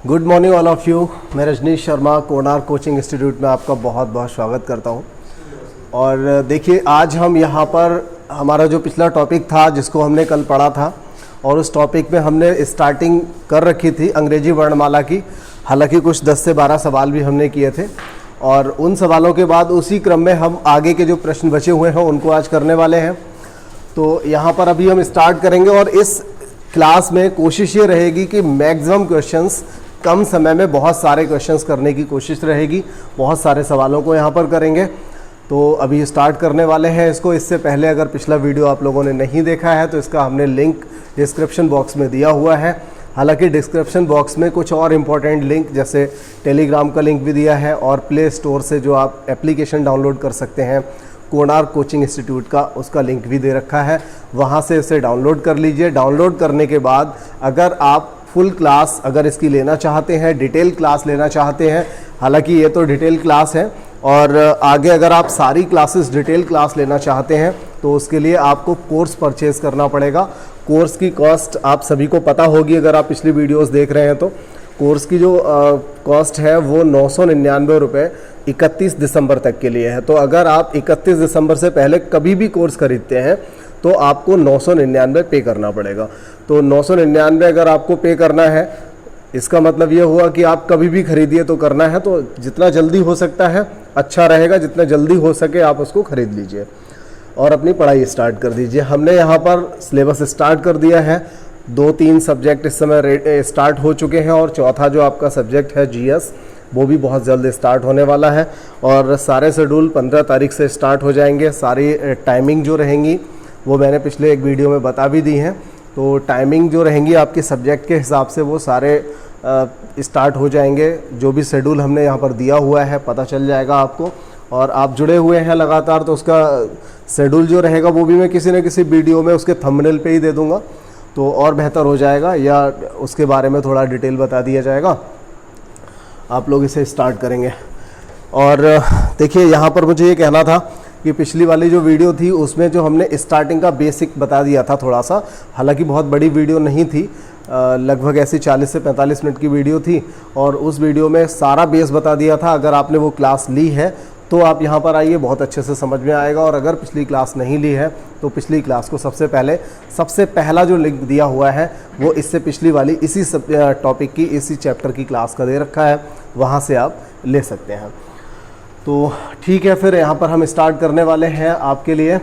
Good morning all of you. मैं Rajneesh Sharma Konark coaching institute में आपका बहुत बहुत स्वागत करता हूं। और देखिए, आज हम यहां पर हमारा जो पिछला टॉपिक था जिसको हमने कल पढ़ा था, और उस टॉपिक में हमने स्टार्टिंग कर रखी थी अंग्रेजी वर्णमाला की। हालांकि कुछ 10 से 12 सवाल भी हमने किए थे, और उन सवालों के बाद उसी क्रम में हम आगे के जो प्रश्न बचे हुए हैं उनको आज करने वाले हैं। तो यहाँ पर अभी हम स्टार्ट करेंगे, और इस क्लास में कोशिश ये रहेगी कि मैक्सिमम क्वेश्चंस कम समय में बहुत सारे क्वेश्चंस करने की कोशिश रहेगी। बहुत सारे सवालों को यहाँ पर करेंगे। तो अभी स्टार्ट करने वाले हैं इसको। इससे पहले अगर पिछला वीडियो आप लोगों ने नहीं देखा है तो इसका हमने लिंक डिस्क्रिप्शन बॉक्स में दिया हुआ है। हालांकि डिस्क्रिप्शन बॉक्स में कुछ और इम्पॉर्टेंट लिंक, जैसे टेलीग्राम का लिंक भी दिया है, और प्ले स्टोर से जो आप एप्लीकेशन डाउनलोड कर सकते हैं कोणार्क कोचिंग इंस्टीट्यूट का, उसका लिंक भी दे रखा है। वहाँ से इसे डाउनलोड कर लीजिए। डाउनलोड करने के बाद अगर आप फुल क्लास अगर इसकी लेना चाहते हैं, डिटेल क्लास लेना चाहते हैं, हालांकि ये तो डिटेल क्लास है, और आगे अगर आप सारी क्लासेस डिटेल क्लास लेना चाहते हैं तो उसके लिए आपको कोर्स परचेज करना पड़ेगा। कोर्स की कॉस्ट आप सभी को पता होगी अगर आप पिछली वीडियोस देख रहे हैं तो। कोर्स की जो कॉस्ट है वो 999 रुपये 31 दिसंबर तक के लिए है। तो अगर आप 31 दिसंबर से पहले कभी भी कोर्स खरीदते हैं तो आपको 999 पे करना पड़ेगा। तो 999 अगर आपको पे करना है, इसका मतलब ये हुआ कि आप कभी भी खरीदिए तो करना है। तो जितना जल्दी हो सकता है अच्छा रहेगा, जितना जल्दी हो सके आप उसको खरीद लीजिए और अपनी पढ़ाई स्टार्ट कर दीजिए। हमने यहाँ पर सिलेबस स्टार्ट कर दिया है। 2-3 सब्जेक्ट इस समय स्टार्ट हो चुके हैं, और चौथा जो आपका सब्जेक्ट है जीएस, वो भी बहुत जल्द स्टार्ट होने वाला है। और सारे शेड्यूल 15 तारीख से स्टार्ट हो जाएंगे। सारी टाइमिंग जो रहेंगी वो मैंने पिछले एक वीडियो में बता भी दी हैं। तो टाइमिंग जो रहेंगी आपके सब्जेक्ट के हिसाब से वो सारे स्टार्ट हो जाएंगे। जो भी शेड्यूल हमने यहाँ पर दिया हुआ है पता चल जाएगा आपको, और आप जुड़े हुए हैं लगातार तो उसका शेड्यूल जो रहेगा वो भी मैं किसी न किसी वीडियो में उसके थंबनेल पे ही दे दूँगा, तो और बेहतर हो जाएगा, या उसके बारे में थोड़ा डिटेल बता दिया जाएगा। आप लोग इसे स्टार्ट करेंगे। और देखिए, यहाँ पर मुझे ये कहना था कि पिछली वाली जो वीडियो थी उसमें जो हमने स्टार्टिंग का बेसिक बता दिया था थोड़ा सा, हालांकि बहुत बड़ी वीडियो नहीं थी, लगभग ऐसी 40 से 45 मिनट की वीडियो थी, और उस वीडियो में सारा बेस बता दिया था। अगर आपने वो क्लास ली है तो आप यहाँ पर आइए, बहुत अच्छे से समझ में आएगा। और अगर पिछली क्लास नहीं ली है तो पिछली क्लास को सबसे पहला जो लिंक दिया हुआ है वो इससे पिछली वाली इसी टॉपिक की, इसी चैप्टर की क्लास का दे रखा है, वहाँ से आप ले सकते हैं। तो ठीक है, फिर यहाँ पर हम स्टार्ट करने वाले हैं आपके लिए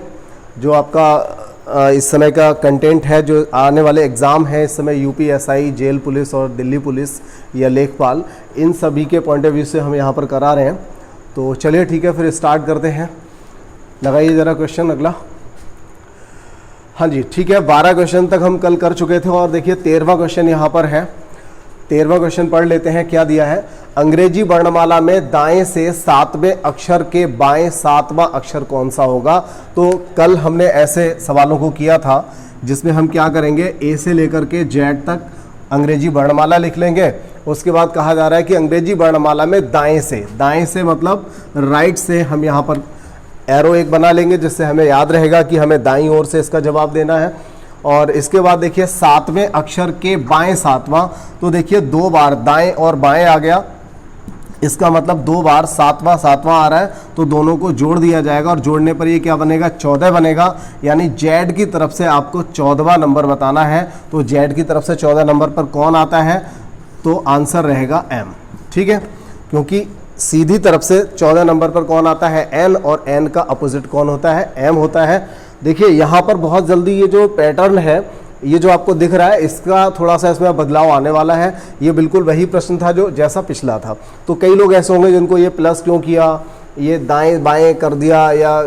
जो आपका इस समय का कंटेंट है। जो आने वाले एग्ज़ाम है इस समय यूपीएसआई, जेल पुलिस और दिल्ली पुलिस या लेखपाल, इन सभी के पॉइंट ऑफ व्यू से हम यहाँ पर करा रहे हैं। तो चलिए ठीक है, फिर स्टार्ट करते हैं। लगाइए ज़रा क्वेश्चन अगला। हाँ जी, ठीक है, 12 क्वेश्चन तक हम कल कर चुके थे, और देखिए 13वां क्वेश्चन यहाँ पर है। 13वां क्वेश्चन पढ़ लेते हैं। क्या दिया है? अंग्रेजी वर्णमाला में दाएं से 7वें अक्षर के बाएं 7वां अक्षर कौन सा होगा? तो कल हमने ऐसे सवालों को किया था जिसमें हम क्या करेंगे, ए से लेकर के जेड तक अंग्रेजी वर्णमाला लिख लेंगे। उसके बाद कहा जा रहा है कि अंग्रेजी वर्णमाला में दाएं से मतलब राइट से हम यहाँ पर एरो एक बना लेंगे, जिससे हमें याद रहेगा कि हमें दाईं ओर से इसका जवाब देना है। और इसके बाद देखिए 7वें अक्षर के बाएं 7वां, तो देखिए 2 बार दाएं और बाएं आ गया, इसका मतलब 2 बार 7वां आ रहा है, तो दोनों को जोड़ दिया जाएगा, और जोड़ने पर ये क्या बनेगा, 14 बनेगा। यानी जेड की तरफ से आपको 14वां नंबर बताना है। तो जेड की तरफ से 14 नंबर पर कौन आता है? तो आंसर रहेगा एम। ठीक है, क्योंकि सीधी तरफ से 14 नंबर पर कौन आता है? एन, और एन का अपोजिट कौन होता है? एम होता है। देखिए यहाँ पर बहुत जल्दी ये जो पैटर्न है, ये जो आपको दिख रहा है, इसका थोड़ा सा इसमें बदलाव आने वाला है। ये बिल्कुल वही प्रश्न था जो जैसा पिछला था। तो कई लोग ऐसे होंगे जिनको ये प्लस क्यों किया, ये दाएं बाएं कर दिया, या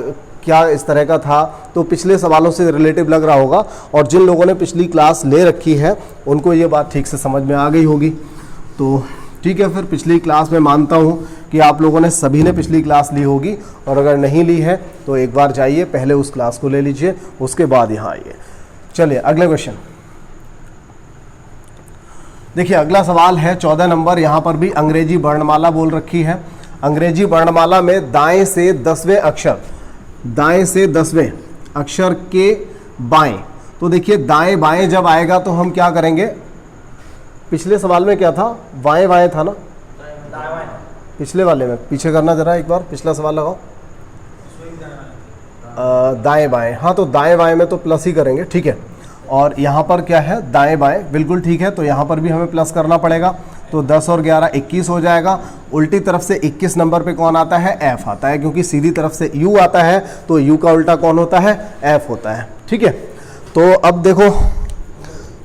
क्या इस तरह का था, तो पिछले सवालों से रिलेटिव लग रहा होगा। और जिन लोगों ने पिछली क्लास ले रखी है उनको ये बात ठीक से समझ में आ गई होगी। तो ठीक है, फिर पिछली क्लास में मानता हूँ कि आप लोगों ने सभी ने पिछली क्लास ली होगी, और अगर नहीं ली है तो एक बार जाइए, पहले उस क्लास को ले लीजिए, उसके बाद यहाँ आइए। चलिए अगले क्वेश्चन देखिए। अगला सवाल है 14 नंबर। यहाँ पर भी अंग्रेजी वर्णमाला बोल रखी है। अंग्रेजी वर्णमाला में दाएं से 10वें अक्षर के बाएं, तो देखिए दाएं बाएं जब आएगा तो हम क्या करेंगे, पिछले सवाल में क्या था, बाएं बाएं था ना, पिछले वाले में पीछे करना जरा एक बार, पिछला सवाल लगाओ। दाएं बाएं, हाँ तो दाएं बाएं में तो प्लस ही करेंगे, ठीक है। और यहाँ पर क्या है, दाएं बाएं, बिल्कुल ठीक है। तो यहाँ पर भी हमें प्लस करना पड़ेगा। तो 10 और 11 21 हो जाएगा। उल्टी तरफ से 21 नंबर पे कौन आता है, एफ आता है, क्योंकि सीधी तरफ से यू आता है तो यू का उल्टा कौन होता है, एफ होता है, ठीक है। तो अब देखो,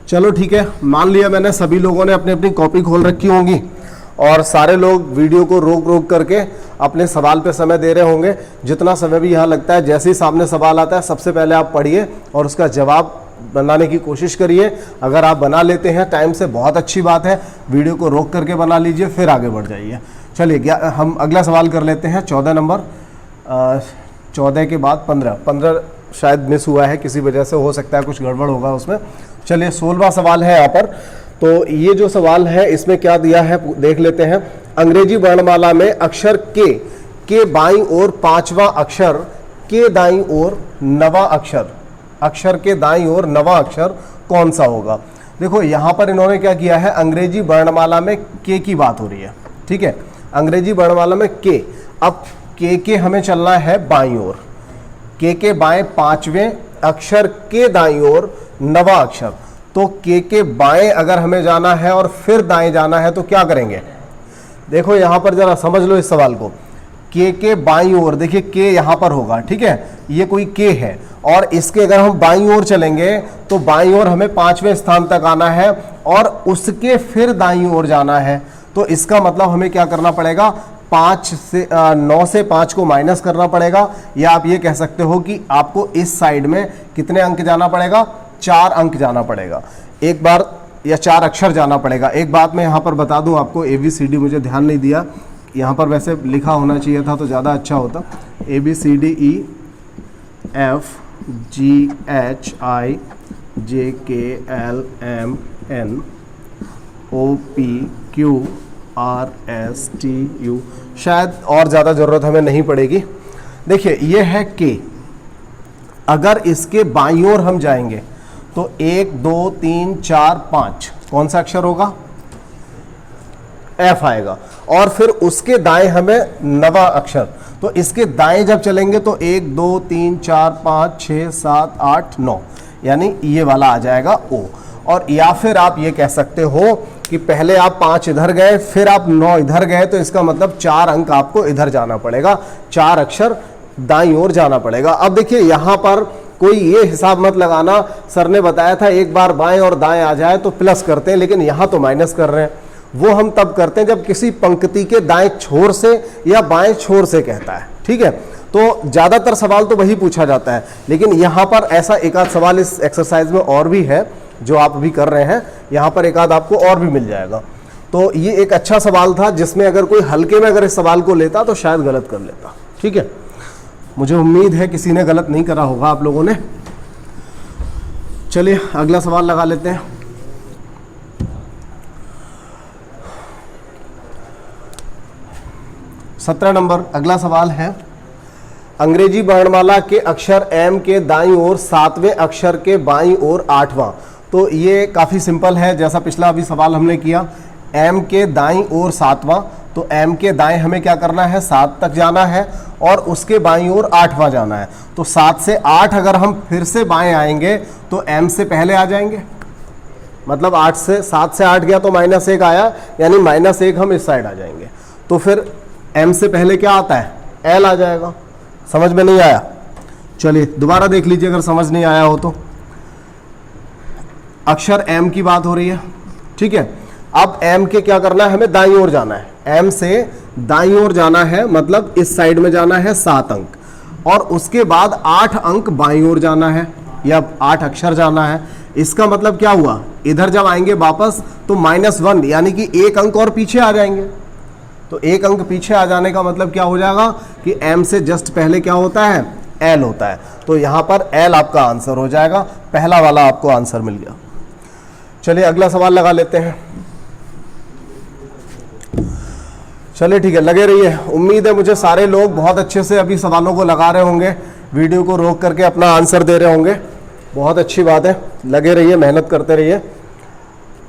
चलो ठीक है, मान लिया मैंने सभी लोगों ने अपनी अपनी कॉपी खोल रखी होंगी और सारे लोग वीडियो को रोक रोक करके अपने सवाल पे समय दे रहे होंगे। जितना समय भी यहाँ लगता है, जैसे ही सामने सवाल आता है सबसे पहले आप पढ़िए और उसका जवाब बनाने की कोशिश करिए। अगर आप बना लेते हैं टाइम से, बहुत अच्छी बात है। वीडियो को रोक करके बना लीजिए, फिर आगे बढ़ जाइए। चलिए हम अगला सवाल कर लेते हैं, 14 नंबर। 14 के बाद 15 शायद मिस हुआ है किसी वजह से, हो सकता है कुछ गड़बड़ होगा उसमें। चलिए 16वां सवाल है यहाँ पर। तो ये जो सवाल है इसमें क्या दिया है देख लेते हैं। अंग्रेजी वर्णमाला में अक्षर के बाईं ओर 5वां अक्षर, के दाईं ओर 9वां अक्षर, अक्षर के दाईं ओर 9वां अक्षर कौन सा होगा। देखो यहाँ पर इन्होंने क्या किया है, अंग्रेजी वर्णमाला में के की बात हो रही है, ठीक है। अंग्रेजी वर्णमाला में के, अब के हमें चलना है बाईं ओर, के बाएं 5वें अक्षर के दाईं ओर 9वां अक्षर। तो के बाएं अगर हमें जाना है और फिर दाएं जाना है तो क्या करेंगे। देखो यहाँ पर जरा समझ लो इस सवाल को, के बाईं ओर, देखिए के यहाँ पर होगा, ठीक है, ये कोई के है और इसके अगर हम बाईं ओर चलेंगे तो बाईं ओर हमें 5वें स्थान तक आना है और उसके फिर दाईं ओर जाना है। तो इसका मतलब हमें क्या करना पड़ेगा, 9 से 5 को माइनस करना पड़ेगा, या आप ये कह सकते हो कि आपको इस साइड में कितने अंक जाना पड़ेगा, 4 अंक जाना पड़ेगा एक बार, या 4 अक्षर जाना पड़ेगा। एक बात मैं यहाँ पर बता दूँ आपको, ABCD मुझे ध्यान नहीं दिया, यहाँ पर वैसे लिखा होना चाहिए था तो ज़्यादा अच्छा होता। ABCDE F G H I J K L M N O P Q R S T U, शायद और ज़्यादा ज़रूरत हमें नहीं पड़ेगी। देखिए ये है के, अगर इसके बाईं ओर हम जाएंगे तो 1 2 3 4 5 कौन सा अक्षर होगा, एफ आएगा। और फिर उसके दाएं हमें 9वां अक्षर, तो इसके दाएं जब चलेंगे तो 1 2 3 4 5 6 7 8 9, यानी ये वाला आ जाएगा ओ। और या फिर आप ये कह सकते हो कि पहले आप 5 इधर गए फिर आप 9 इधर गए, तो इसका मतलब 4 अंक आपको इधर जाना पड़ेगा, 4 अक्षर दाईं ओर जाना पड़ेगा। अब देखिए यहाँ पर कोई ये हिसाब मत लगाना, सर ने बताया था एक बार बाएं और दाएं आ जाए तो प्लस करते हैं, लेकिन यहाँ तो माइनस कर रहे हैं। वो हम तब करते हैं जब किसी पंक्ति के दाएं छोर से या बाएं छोर से कहता है, ठीक है। तो ज़्यादातर सवाल तो वही पूछा जाता है, लेकिन यहाँ पर ऐसा एक आध सवाल इस एक्सरसाइज में और भी है जो आप अभी कर रहे हैं, यहाँ पर एक आध आपको और भी मिल जाएगा। तो ये एक अच्छा सवाल था जिसमें अगर कोई हल्के में अगर इस सवाल को लेता तो शायद गलत कर लेता, ठीक है। मुझे उम्मीद है किसी ने गलत नहीं करा होगा आप लोगों ने। चलिए अगला सवाल लगा लेते हैं। सत्रह नंबर अगला सवाल है, अंग्रेजी वर्णमाला के अक्षर एम के दाईं ओर 7वें अक्षर के बाईं ओर 8वां। तो ये काफ़ी सिंपल है, जैसा पिछला अभी सवाल हमने किया, एम के दाईं ओर 7वां, तो एम के दाएं हमें क्या करना है, 7 तक जाना है और उसके बाईं ओर 8वां जाना है। तो 7 से 8 अगर हम फिर से बाएं आएंगे तो एम से पहले आ जाएंगे, मतलब 7 से 8 गया तो -1 आया, यानी -1 हम इस साइड आ जाएंगे। तो फिर एम से पहले क्या आता है, एल आ जाएगा। समझ में नहीं आया, चलिए दोबारा देख लीजिए अगर समझ नहीं आया हो तो। अक्षर एम की बात हो रही है, ठीक है। अब एम के क्या करना है, हमें दाईं ओर जाना है, एम से दाईं ओर जाना है, मतलब इस साइड में जाना है 7 अंक, और उसके बाद 8 अंक बाईं ओर जाना है या 8 अक्षर जाना है। इसका मतलब क्या हुआ, इधर जब आएंगे वापस तो -1 यानी कि 1 अंक और पीछे आ जाएंगे। तो 1 अंक पीछे आ जाने का मतलब क्या हो जाएगा कि एम से जस्ट पहले क्या होता है, एल होता है। तो यहाँ पर एल आपका आंसर हो जाएगा, पहला वाला आपको आंसर मिल गया। चलिए अगला सवाल लगा लेते हैं। चलिए ठीक है, लगे रहिए। उम्मीद है मुझे सारे लोग बहुत अच्छे से अभी सवालों को लगा रहे होंगे, वीडियो को रोक करके अपना आंसर दे रहे होंगे। बहुत अच्छी बात है, लगे रहिए, मेहनत करते रहिए।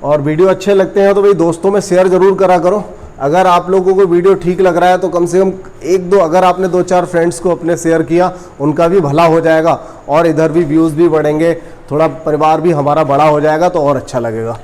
और वीडियो अच्छे लगते हैं तो भाई दोस्तों में शेयर ज़रूर करा करो। अगर आप लोगों को वीडियो ठीक लग रहा है तो कम से कम एक दो, अगर आपने 2-4 फ्रेंड्स को अपने शेयर किया, उनका भी भला हो जाएगा और इधर भी व्यूज़ भी बढ़ेंगे, थोड़ा परिवार भी हमारा बड़ा हो जाएगा तो और अच्छा लगेगा।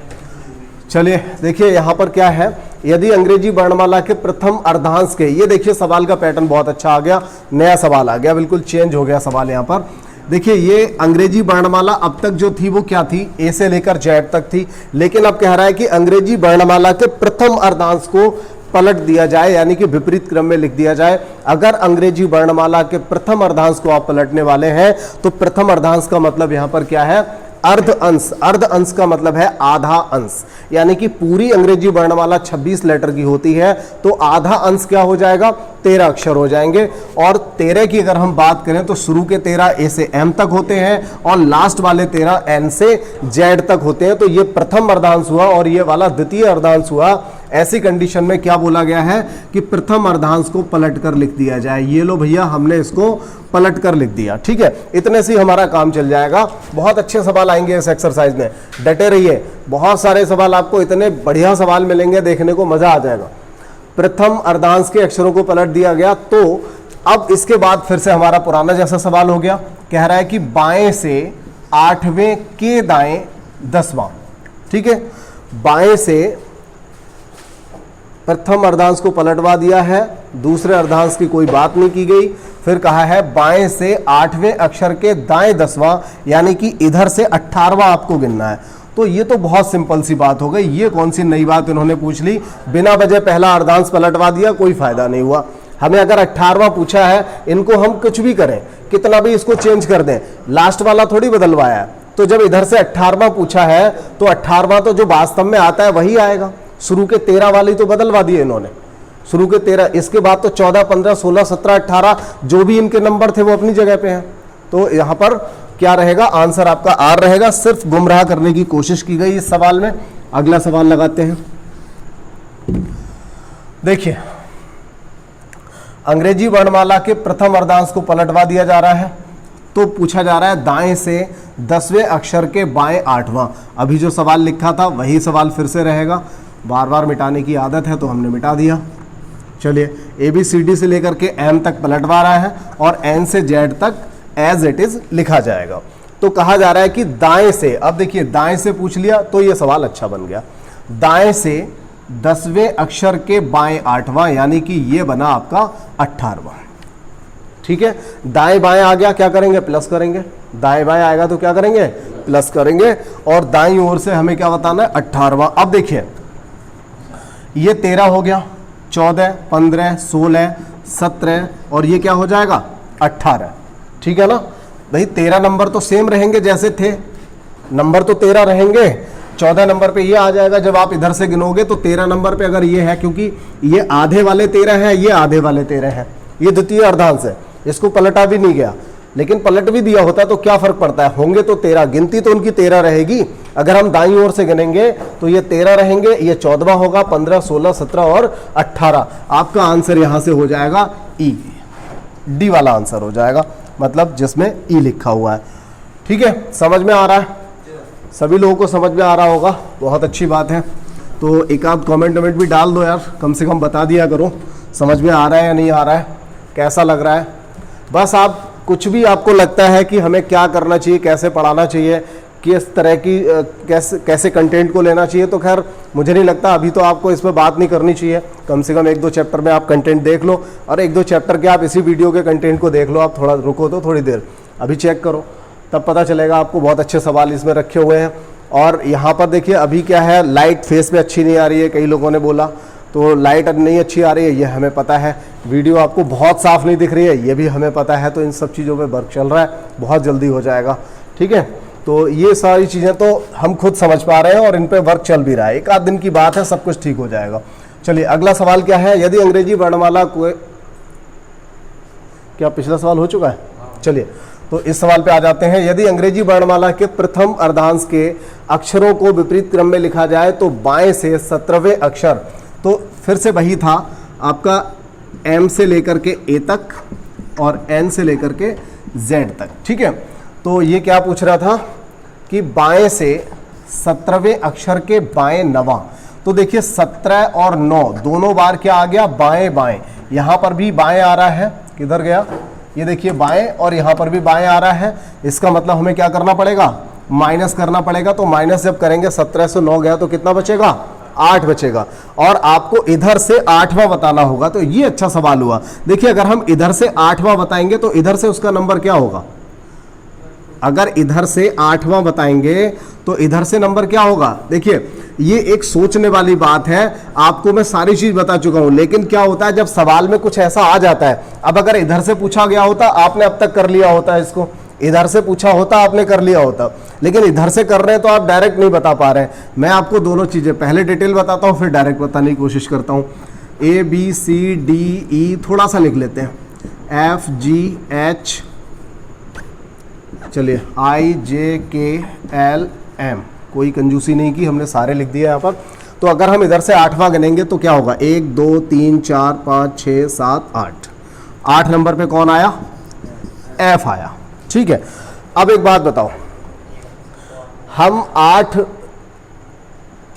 चलिए देखिए यहाँ पर क्या है, यदि अंग्रेजी वर्णमाला के प्रथम अर्धांश के, ये देखिए सवाल का पैटर्न बहुत अच्छा आ गया, नया सवाल आ गया, बिल्कुल चेंज हो गया सवाल यहाँ पर। देखिए ये अंग्रेजी वर्णमाला अब तक जो थी वो क्या थी, ए से लेकर जेड तक थी, लेकिन अब कह रहा है कि अंग्रेजी वर्णमाला के प्रथम अर्धांश को पलट दिया जाए, यानी कि विपरीत क्रम में लिख दिया जाए। अगर अंग्रेजी वर्णमाला के प्रथम अर्धांश को आप पलटने वाले हैं तो प्रथम अर्धांश का मतलब यहाँ पर क्या है, अर्ध अंश। अर्ध अंश का मतलब है आधा अंश, यानी कि पूरी अंग्रेजी वर्णमाला 26 लेटर की होती है तो आधा अंश क्या हो जाएगा, 13 अक्षर हो जाएंगे। और 13 की अगर हम बात करें तो शुरू के 13 ए से एम तक होते हैं और लास्ट वाले 13 एन से जेड तक होते हैं। तो ये प्रथम अर्धांश हुआ और ये वाला द्वितीय अर्धांश हुआ। ऐसी कंडीशन में क्या बोला गया है कि प्रथम अर्धांश को पलट कर लिख दिया जाए। ये लो भैया, हमने इसको पलट कर लिख दिया, ठीक है। इतने से ही हमारा काम चल जाएगा। बहुत अच्छे सवाल आएंगे इस एक्सरसाइज में, डटे रहिए। बहुत सारे सवाल आपको, इतने बढ़िया सवाल मिलेंगे, देखने को मजा आ जाएगा। प्रथम अर्धांश के अक्षरों को पलट दिया गया। तो अब इसके बाद फिर से हमारा पुराना जैसा सवाल हो गया, कह रहा है कि बाएं से 8वें के दाएं 10वां, ठीक है। बाएं से प्रथम अर्धांश को पलटवा दिया है, दूसरे अर्धांश की कोई बात नहीं की गई। फिर कहा है बाएं से 8वें अक्षर के दाएं 10वां, यानी कि इधर से 18वां आपको गिनना है। तो ये तो बहुत सिंपल सी बात हो गई। ये कौन सी नई बात इन्होंने पूछ ली, बिना वजह पहला अर्धांश पलटवा दिया, कोई फायदा नहीं हुआ। हमें अगर 18वां पूछा है, इनको हम कुछ भी करें, कितना भी इसको चेंज कर दें, लास्ट वाला थोड़ी बदलवाया है। तो जब इधर से 18वां पूछा है तो 18वां तो जो वास्तव में आता है वही आएगा। शुरू के 13 वाली तो बदलवा दिए इन्होंने, शुरू के 13, इसके बाद तो 14, 15, 16, 17, 18 जो भी इनके नंबर थे वो अपनी जगह पे हैं। तो यहाँ पर क्या रहेगा, आंसर आपका आर रहेगा। सिर्फ गुमराह करने की कोशिश की गई इस सवाल में। अगला सवाल लगाते हैं। देखिए अंग्रेजी वर्णमाला के प्रथम अर्धांश को पलटवा दिया जा रहा है। तो पूछा जा रहा है दाएं से 10वें अक्षर के बाएं 8वां। अभी जो सवाल लिखा था वही सवाल फिर से रहेगा, बार बार मिटाने की आदत है तो हमने मिटा दिया। चलिए ABCD से लेकर के M तक पलटवा रहा है और N से Z तक एज इट इज लिखा जाएगा। तो कहा जा रहा है कि दाएं से, अब देखिए दाएं से पूछ लिया तो ये सवाल अच्छा बन गया। दाएं से 10वें अक्षर के बाएं 8वां, यानी कि ये बना आपका 18वां, ठीक है। दाएं बाएं आ गया, क्या करेंगे, प्लस करेंगे। दाएं बाएं आएगा तो क्या करेंगे, प्लस करेंगे। और दाईं ओर से हमें क्या बताना है, 18वां। अब देखिए ये 13 हो गया, 14, 15, 16, 17 और ये क्या हो जाएगा 18, ठीक है ना भाई। 13 नंबर तो सेम रहेंगे जैसे थे, नंबर तो 13 रहेंगे। 14 नंबर पे ये आ जाएगा, जब आप इधर से गिनोगे तो 13 नंबर पे अगर ये है, क्योंकि ये आधे वाले 13 है, ये आधे वाले 13 है, ये द्वितीय अर्धांश है, इसको पलटा भी नहीं गया। लेकिन पलट भी दिया होता तो क्या फर्क पड़ता है, होंगे तो 13, गिनती तो उनकी 13 रहेगी। अगर हम दाईं ओर से गिनेंगे तो ये 13 रहेंगे, ये 14वां होगा, 15, 16, 17 और 18। आपका आंसर यहां से हो जाएगा ई, डी वाला आंसर हो जाएगा, मतलब जिसमें ई लिखा हुआ है, ठीक है। समझ में आ रहा है, सभी लोगों को समझ में आ रहा होगा, बहुत अच्छी बात है। तो एक आध कमेंट भी डाल दो यार, कम से कम बता दिया करो समझ में आ रहा है या नहीं आ रहा है, कैसा लग रहा है। बस आप कुछ भी आपको लगता है कि हमें क्या करना चाहिए, कैसे पढ़ाना चाहिए, किस तरह की कैसे कंटेंट को लेना चाहिए, तो खैर मुझे नहीं लगता अभी तो आपको इस पर बात नहीं करनी चाहिए। कम से कम 1-2 चैप्टर में आप कंटेंट देख लो और 1-2 चैप्टर के आप इसी वीडियो के कंटेंट को देख लो। आप थोड़ा रुको तो थोड़ी देर, अभी चेक करो, तब पता चलेगा आपको। बहुत अच्छे सवाल इसमें रखे हुए हैं। और यहाँ पर देखिए अभी क्या है, लाइट फेस पे अच्छी नहीं आ रही है, कई लोगों ने बोला, तो लाइट नहीं अच्छी आ रही है, ये हमें पता है। वीडियो आपको बहुत साफ नहीं दिख रही है, ये भी हमें पता है। तो इन सब चीज़ों पे वर्क चल रहा है, बहुत जल्दी हो जाएगा, ठीक है। तो ये सारी चीज़ें तो हम खुद समझ पा रहे हैं और इन पे वर्क चल भी रहा है। एक आध दिन की बात है, सब कुछ ठीक हो जाएगा। चलिए अगला सवाल क्या है, यदि अंग्रेजी वर्णमाला को, क्या पिछला सवाल हो चुका है, चलिए तो इस सवाल पे आ जाते हैं। यदि अंग्रेजी वर्णमाला के प्रथम अर्धांश के अक्षरों को विपरीत क्रम में लिखा जाए तो बाएं से 17वें अक्षर, तो फिर से वही था आपका M से लेकर के A तक और N से लेकर के Z तक, ठीक है। तो ये क्या पूछ रहा था कि बाएं से 17वें अक्षर के बाएं नवा। तो देखिए 17 और 9 दोनों बार क्या आ गया, बाएं बाएं। यहां पर भी बाएं आ रहा है, किधर गया, ये देखिए बाएं, और यहां पर भी बाएं आ रहा है। इसका मतलब हमें क्या करना पड़ेगा, माइनस करना पड़ेगा। तो माइनस जब करेंगे 17 से 9 गया तो कितना बचेगा, 8 बचेगा। और आपको इधर से 8वां बताना होगा। तो ये अच्छा सवाल हुआ। देखिए अगर हम इधर से 8वां बताएंगे तो इधर से उसका नंबर क्या होगा, अगर इधर से 8वां बताएंगे तो इधर से नंबर क्या होगा। देखिए ये एक सोचने वाली बात है, आपको मैं सारी चीज बता चुका हूं, लेकिन क्या होता है जब सवाल में कुछ ऐसा आ जाता है, अब अगर इधर से पूछा गया होता आपने अब तक कर लिया होता, इसको इधर से पूछा होता आपने कर लिया होता, लेकिन इधर से कर रहे हैं तो आप डायरेक्ट नहीं बता पा रहे हैं। मैं आपको दोनों चीजें पहले डिटेल बताता हूं, फिर डायरेक्ट बताने की कोशिश करता हूं। ABCDE थोड़ा सा लिख लेते हैं, FGH, चलिए IJKLM, कोई कंजूसी नहीं की, हमने सारे लिख दिए यहाँ पर। तो अगर हम इधर से 8वां गिनेंगे तो क्या होगा, 1 2 3 4 5 6 7 8, 8 नंबर पे कौन आया, F आया। ठीक है, अब एक बात बताओ, हम 8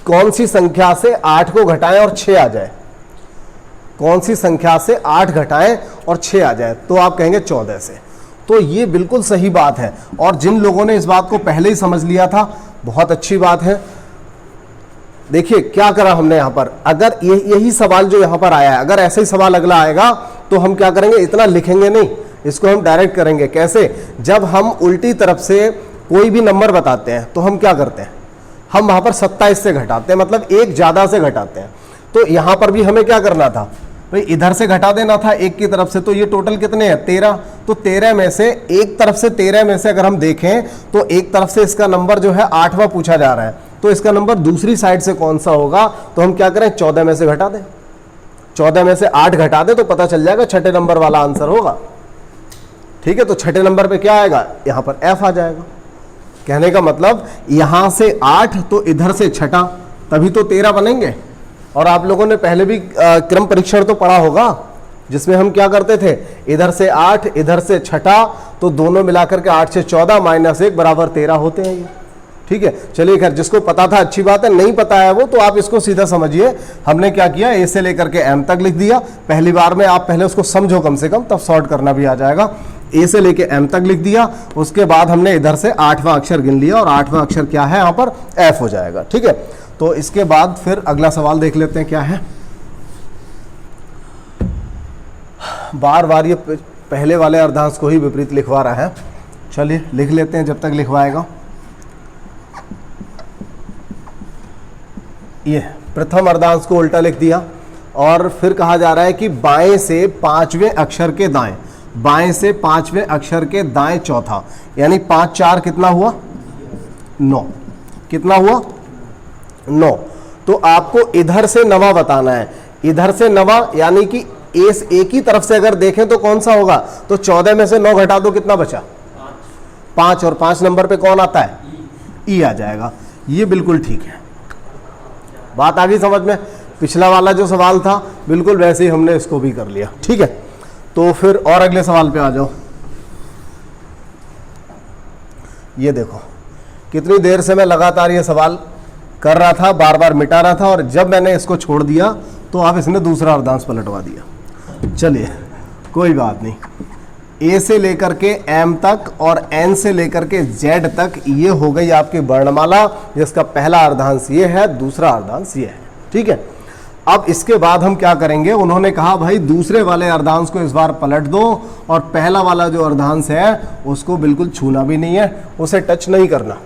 कौन सी संख्या से 8 को घटाएं और 6 आ जाए, कौन सी संख्या से 8 घटाएं और 6 आ जाए, तो आप कहेंगे 14 से। तो ये बिल्कुल सही बात है, और जिन लोगों ने इस बात को पहले ही समझ लिया था बहुत अच्छी बात है। देखिए क्या करा हमने यहां पर, अगर यही सवाल जो यहां पर आया है, अगर ऐसे ही सवाल अगला आएगा तो हम क्या करेंगे, इतना लिखेंगे नहीं, इसको हम डायरेक्ट करेंगे। कैसे, जब हम उल्टी तरफ से कोई भी नंबर बताते हैं तो हम क्या करते हैं, हम वहां पर 27 से घटाते हैं, मतलब एक ज्यादा से घटाते हैं। तो यहां पर भी हमें क्या करना था भाई, इधर से घटा देना था एक की तरफ से। तो ये टोटल कितने हैं, 13। तो 13 में से एक तरफ से 13 में से अगर हम देखें तो एक तरफ से इसका नंबर जो है 8वां पूछा जा रहा है, तो इसका नंबर दूसरी साइड से कौन सा होगा, तो हम क्या करें, 14 में से घटा दें। 14 में से 8 घटा दे तो पता चल जाएगा, छठे नंबर वाला आंसर होगा। ठीक है, तो छठे नंबर पे क्या आएगा, यहां पर F आ जाएगा। कहने का मतलब यहां से 8 तो इधर से छठा, तभी तो 13 बनेंगे। और आप लोगों ने पहले भी क्रम परीक्षण तो पढ़ा होगा, जिसमें हम क्या करते थे, इधर से 8 इधर से छठा, तो दोनों मिलाकर के 8 से 14 माइनस 1 बराबर 13 होते हैं ये। ठीक है, चलिए खैर, जिसको पता था अच्छी बात है, नहीं पता है वो तो आप इसको सीधा समझिए। हमने क्या किया, A से लेकर के M तक लिख दिया। पहली बार में आप पहले उसको समझो कम से कम, तब सॉर्ट करना भी आ जाएगा। A से लेके M तक लिख दिया, उसके बाद हमने इधर से 8वां अक्षर गिन लिया, और 8वां अक्षर क्या है यहाँ पर, F हो जाएगा। ठीक है, तो इसके बाद फिर अगला सवाल देख लेते हैं क्या है। बार बार ये पहले वाले अर्धांश को ही विपरीत लिखवा रहा है, चलिए लिख लेते हैं जब तक लिखवाएगा। ये प्रथम अर्धांश को उल्टा लिख दिया, और फिर कहा जा रहा है कि बाएं से 5वें अक्षर के दाएं, बाएं से 5वें अक्षर के दाएं चौथा, यानी 5 4 कितना हुआ, 9, कितना हुआ, 9। तो आपको इधर से नवा बताना है, इधर से नवा, यानी कि एक ही तरफ से अगर देखें तो कौन सा होगा, तो 14 में से 9 घटा दो, कितना बचा, 5, और 5 नंबर पे कौन आता है, ई आ जाएगा। ये बिल्कुल ठीक है, बात आ गई समझ में। पिछला वाला जो सवाल था बिल्कुल वैसे ही हमने इसको भी कर लिया। ठीक है, तो फिर और अगले सवाल पे आ जाओ। ये देखो कितनी देर से मैं लगातार ये सवाल कर रहा था, बार बार मिटा रहा था, और जब मैंने इसको छोड़ दिया तो आप इसने दूसरा अर्धांश पलटवा दिया। चलिए कोई बात नहीं, A से लेकर के M तक और N से लेकर के Z तक ये हो गई आपकी वर्णमाला, जिसका पहला अर्धांश ये है, दूसरा अर्धांश ये है। ठीक है, अब इसके बाद हम क्या करेंगे, उन्होंने कहा भाई दूसरे वाले अर्धांश को इस बार पलट दो, और पहला वाला जो अर्धांश है उसको बिल्कुल छूना भी नहीं है, उसे टच नहीं करना।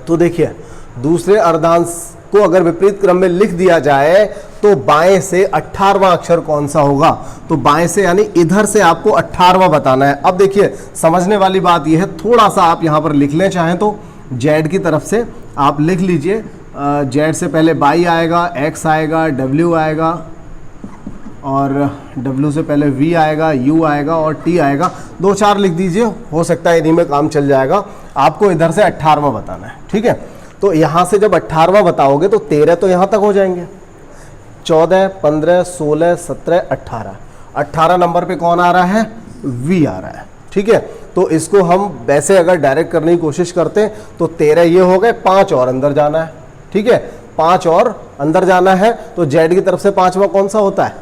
तो देखिए दूसरे अर्धांश को अगर विपरीत क्रम में लिख दिया जाए तो बाएं से 18वां अक्षर कौन सा होगा, तो बाएं से यानी इधर से आपको 18वां बताना है। अब देखिए समझने वाली बात यह है, थोड़ा सा आप यहां पर लिख लें चाहें तो, जेड की तरफ से आप लिख लीजिए। जेड से पहले बाई आएगा, एक्स आएगा, डब्ल्यू आएगा, और डब्ल्यू से पहले वी आएगा, यू आएगा और टी आएगा। 2-4 लिख दीजिए, हो सकता है इन्हीं में काम चल जाएगा। आपको इधर से 18वां बताना है। ठीक है, तो यहाँ से जब 18वां बताओगे तो 13 तो यहाँ तक हो जाएंगे, 14, 15, 16, 17, 18। 18 नंबर पे कौन आ रहा है, वी आ रहा है। ठीक है, तो इसको हम वैसे अगर डायरेक्ट करने की कोशिश करते हैं तो 13 ये हो गए, 5 और अंदर जाना है, ठीक है, 5 और अंदर जाना है, तो जेड की तरफ से पांचवा कौन सा होता है,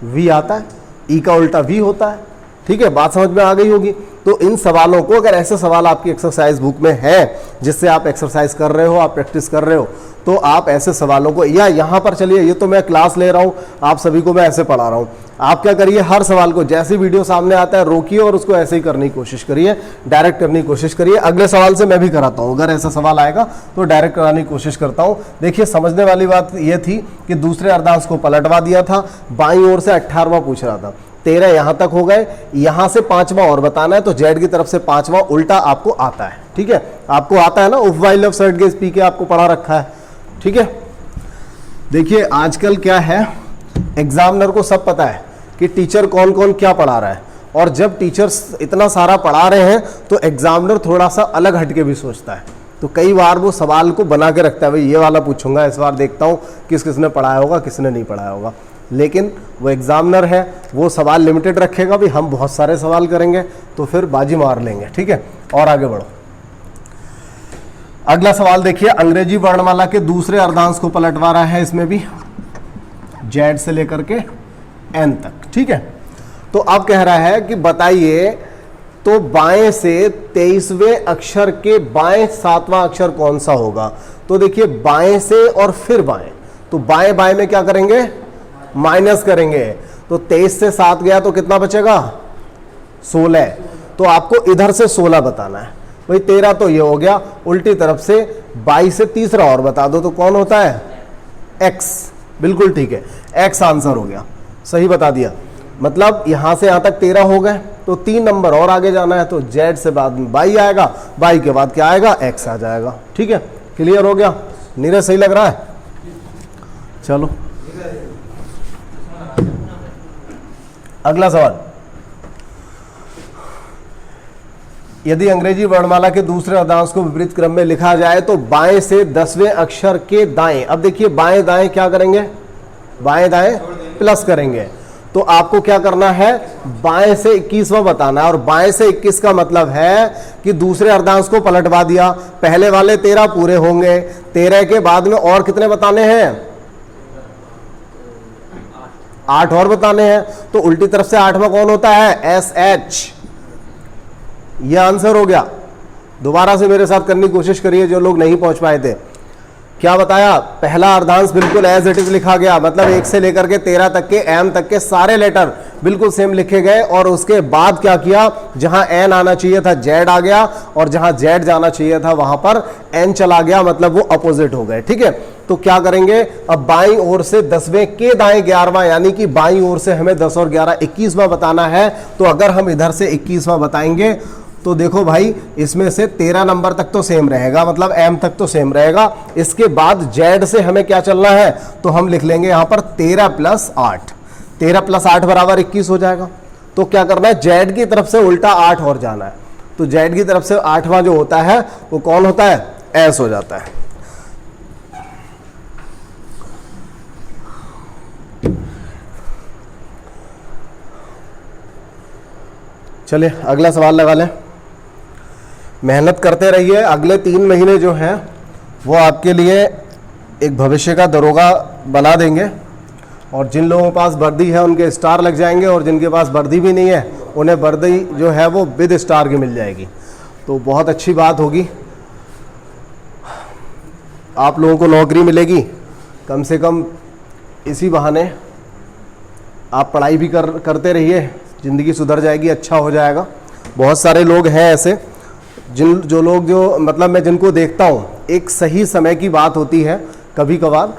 वी आता है, ई का उल्टा वी होता है, ठीक है, बात समझ में आ गई होगी। तो इन सवालों को, अगर ऐसे सवाल आपकी एक्सरसाइज बुक में है जिससे आप एक्सरसाइज कर रहे हो, आप प्रैक्टिस कर रहे हो, तो आप ऐसे सवालों को, या यहाँ पर चलिए, ये तो मैं क्लास ले रहा हूँ, आप सभी को मैं ऐसे पढ़ा रहा हूँ, आप क्या करिए, हर सवाल को जैसे वीडियो सामने आता है रोकिए और उसको ऐसे ही करने की कोशिश करिए, डायरेक्ट करने की कोशिश करिए। अगले सवाल से मैं भी कराता हूँ, अगर ऐसा सवाल आएगा तो डायरेक्ट कराने की कोशिश करता हूँ। देखिए, समझने वाली बात ये थी कि दूसरे अर्धांश को पलटवा दिया था, बाईं ओर से 18वां पूछ रहा था, 13 यहां तक हो गए, यहां से 5वां और बताना है, तो जेड की तरफ से 5वां उल्टा आपको आता है, ठीक है, आपको आता है ना, उफ Y left side gauge P के आपको पढ़ा रखा है, ठीक है। देखिए, आजकल क्या है, एग्जामिनर को सब पता है कि टीचर कौन कौन क्या पढ़ा रहा है, और जब टीचर्स इतना सारा पढ़ा रहे हैं तो एग्जामिनर थोड़ा सा अलग हटके भी सोचता है, तो कई बार वो सवाल को बना के रखता है, भाई ये वाला पूछूंगा, इस बार देखता हूँ किस किसने पढ़ाया होगा, किसने नहीं पढ़ाया होगा। लेकिन वो एग्जामिनर है, वो सवाल लिमिटेड रखेगा, भी हम बहुत सारे सवाल करेंगे तो फिर बाजी मार लेंगे, ठीक है। और आगे बढ़ो, अगला सवाल देखिए, अंग्रेजी वर्णमाला के दूसरे अर्धांश को पलटवा रहा है, इसमें भी जेड से लेकर के एन तक, ठीक है। तो अब कह रहा है कि बताइए, तो बाएं से 23वें अक्षर के बाएं 7वां अक्षर कौन सा होगा। तो देखिए, बाएं से और फिर बाएं, तो बाएं बाएं में क्या करेंगे, माइनस करेंगे, तो 23 से 7 गया तो कितना बचेगा, 16, तो आपको इधर से 16 बताना है, भाई 13 तो ये हो गया, उल्टी तरफ से 22 से तीसरा और बता दो, तो कौन होता है, x, बिल्कुल ठीक है, x आंसर हो गया, सही बता दिया। मतलब यहां से यहां तक 13 हो गए, तो 3 नंबर और आगे जाना है, तो z से बाद में y आएगा, y के बाद क्या आएगा, x आ जाएगा, ठीक है, क्लियर हो गया, नीरज सही लग रहा है। चलो अगला सवाल, यदि अंग्रेजी वर्णमाला के दूसरे अर्धांश को विपरीत क्रम में लिखा जाए तो बाएं से 10वें अक्षर के दाएं, अब देखिए बाएं दाएं क्या करेंगे, बाएं दाएं प्लस करेंगे, तो आपको क्या करना है, बाएं से 21वां बताना है, और बाएं से 21 का मतलब है कि दूसरे अर्धांश को पलटवा दिया, पहले वाले 13 पूरे होंगे, 13 के बाद में और कितने बताने हैं, 8 और बताने हैं, तो उल्टी तरफ से 8वां कौन होता है, SH, ये आंसर हो गया। दोबारा से मेरे साथ करने की कोशिश करिए जो लोग नहीं पहुंच पाए थे। क्या बताया, पहला अर्धांश बिल्कुल एज इट इज लिखा गया, मतलब 1 से लेकर के 13 तक के एम तक के सारे लेटर बिल्कुल सेम लिखे गए, और उसके बाद क्या किया, जहां एन आना चाहिए था जेड आ गया, और जहां जेड जाना चाहिए था वहां पर एन चला गया, मतलब वो अपोजिट हो गए, ठीक है। तो क्या करेंगे, अब बाईं ओर से 10वें के दाएं 11वां, यानी कि बाईं ओर से हमें 10 और 11 21वां बताना है, तो अगर हम इधर से 21वां बताएंगे तो देखो भाई, इसमें से 13 नंबर तक तो सेम रहेगा, मतलब एम तक तो सेम रहेगा, इसके बाद जेड से हमें क्या चलना है, तो हम लिख लेंगे यहां पर 13 + 8, 13 + 8 बराबर 21 हो जाएगा। तो क्या करना है, जेड की तरफ से उल्टा 8 और जाना है, तो जेड की तरफ से 8वां जो होता है वो कौन होता है, एस हो जाता है। चलिए अगला सवाल लगा लें, मेहनत करते रहिए, अगले 3 महीने जो हैं वो आपके लिए एक भविष्य का दरोगा बना देंगे, और जिन लोगों के पास वर्दी है उनके स्टार लग जाएंगे, और जिनके पास वर्दी भी नहीं है उन्हें वर्दी जो है वो विद स्टार की मिल जाएगी, तो बहुत अच्छी बात होगी, आप लोगों को नौकरी मिलेगी, कम से कम इसी बहाने आप पढ़ाई भी करते रहिए, ज़िंदगी सुधर जाएगी, अच्छा हो जाएगा। बहुत सारे लोग हैं ऐसे जो लोग मतलब मैं जिनको देखता हूँ, एक सही समय की बात होती है कभी कभार,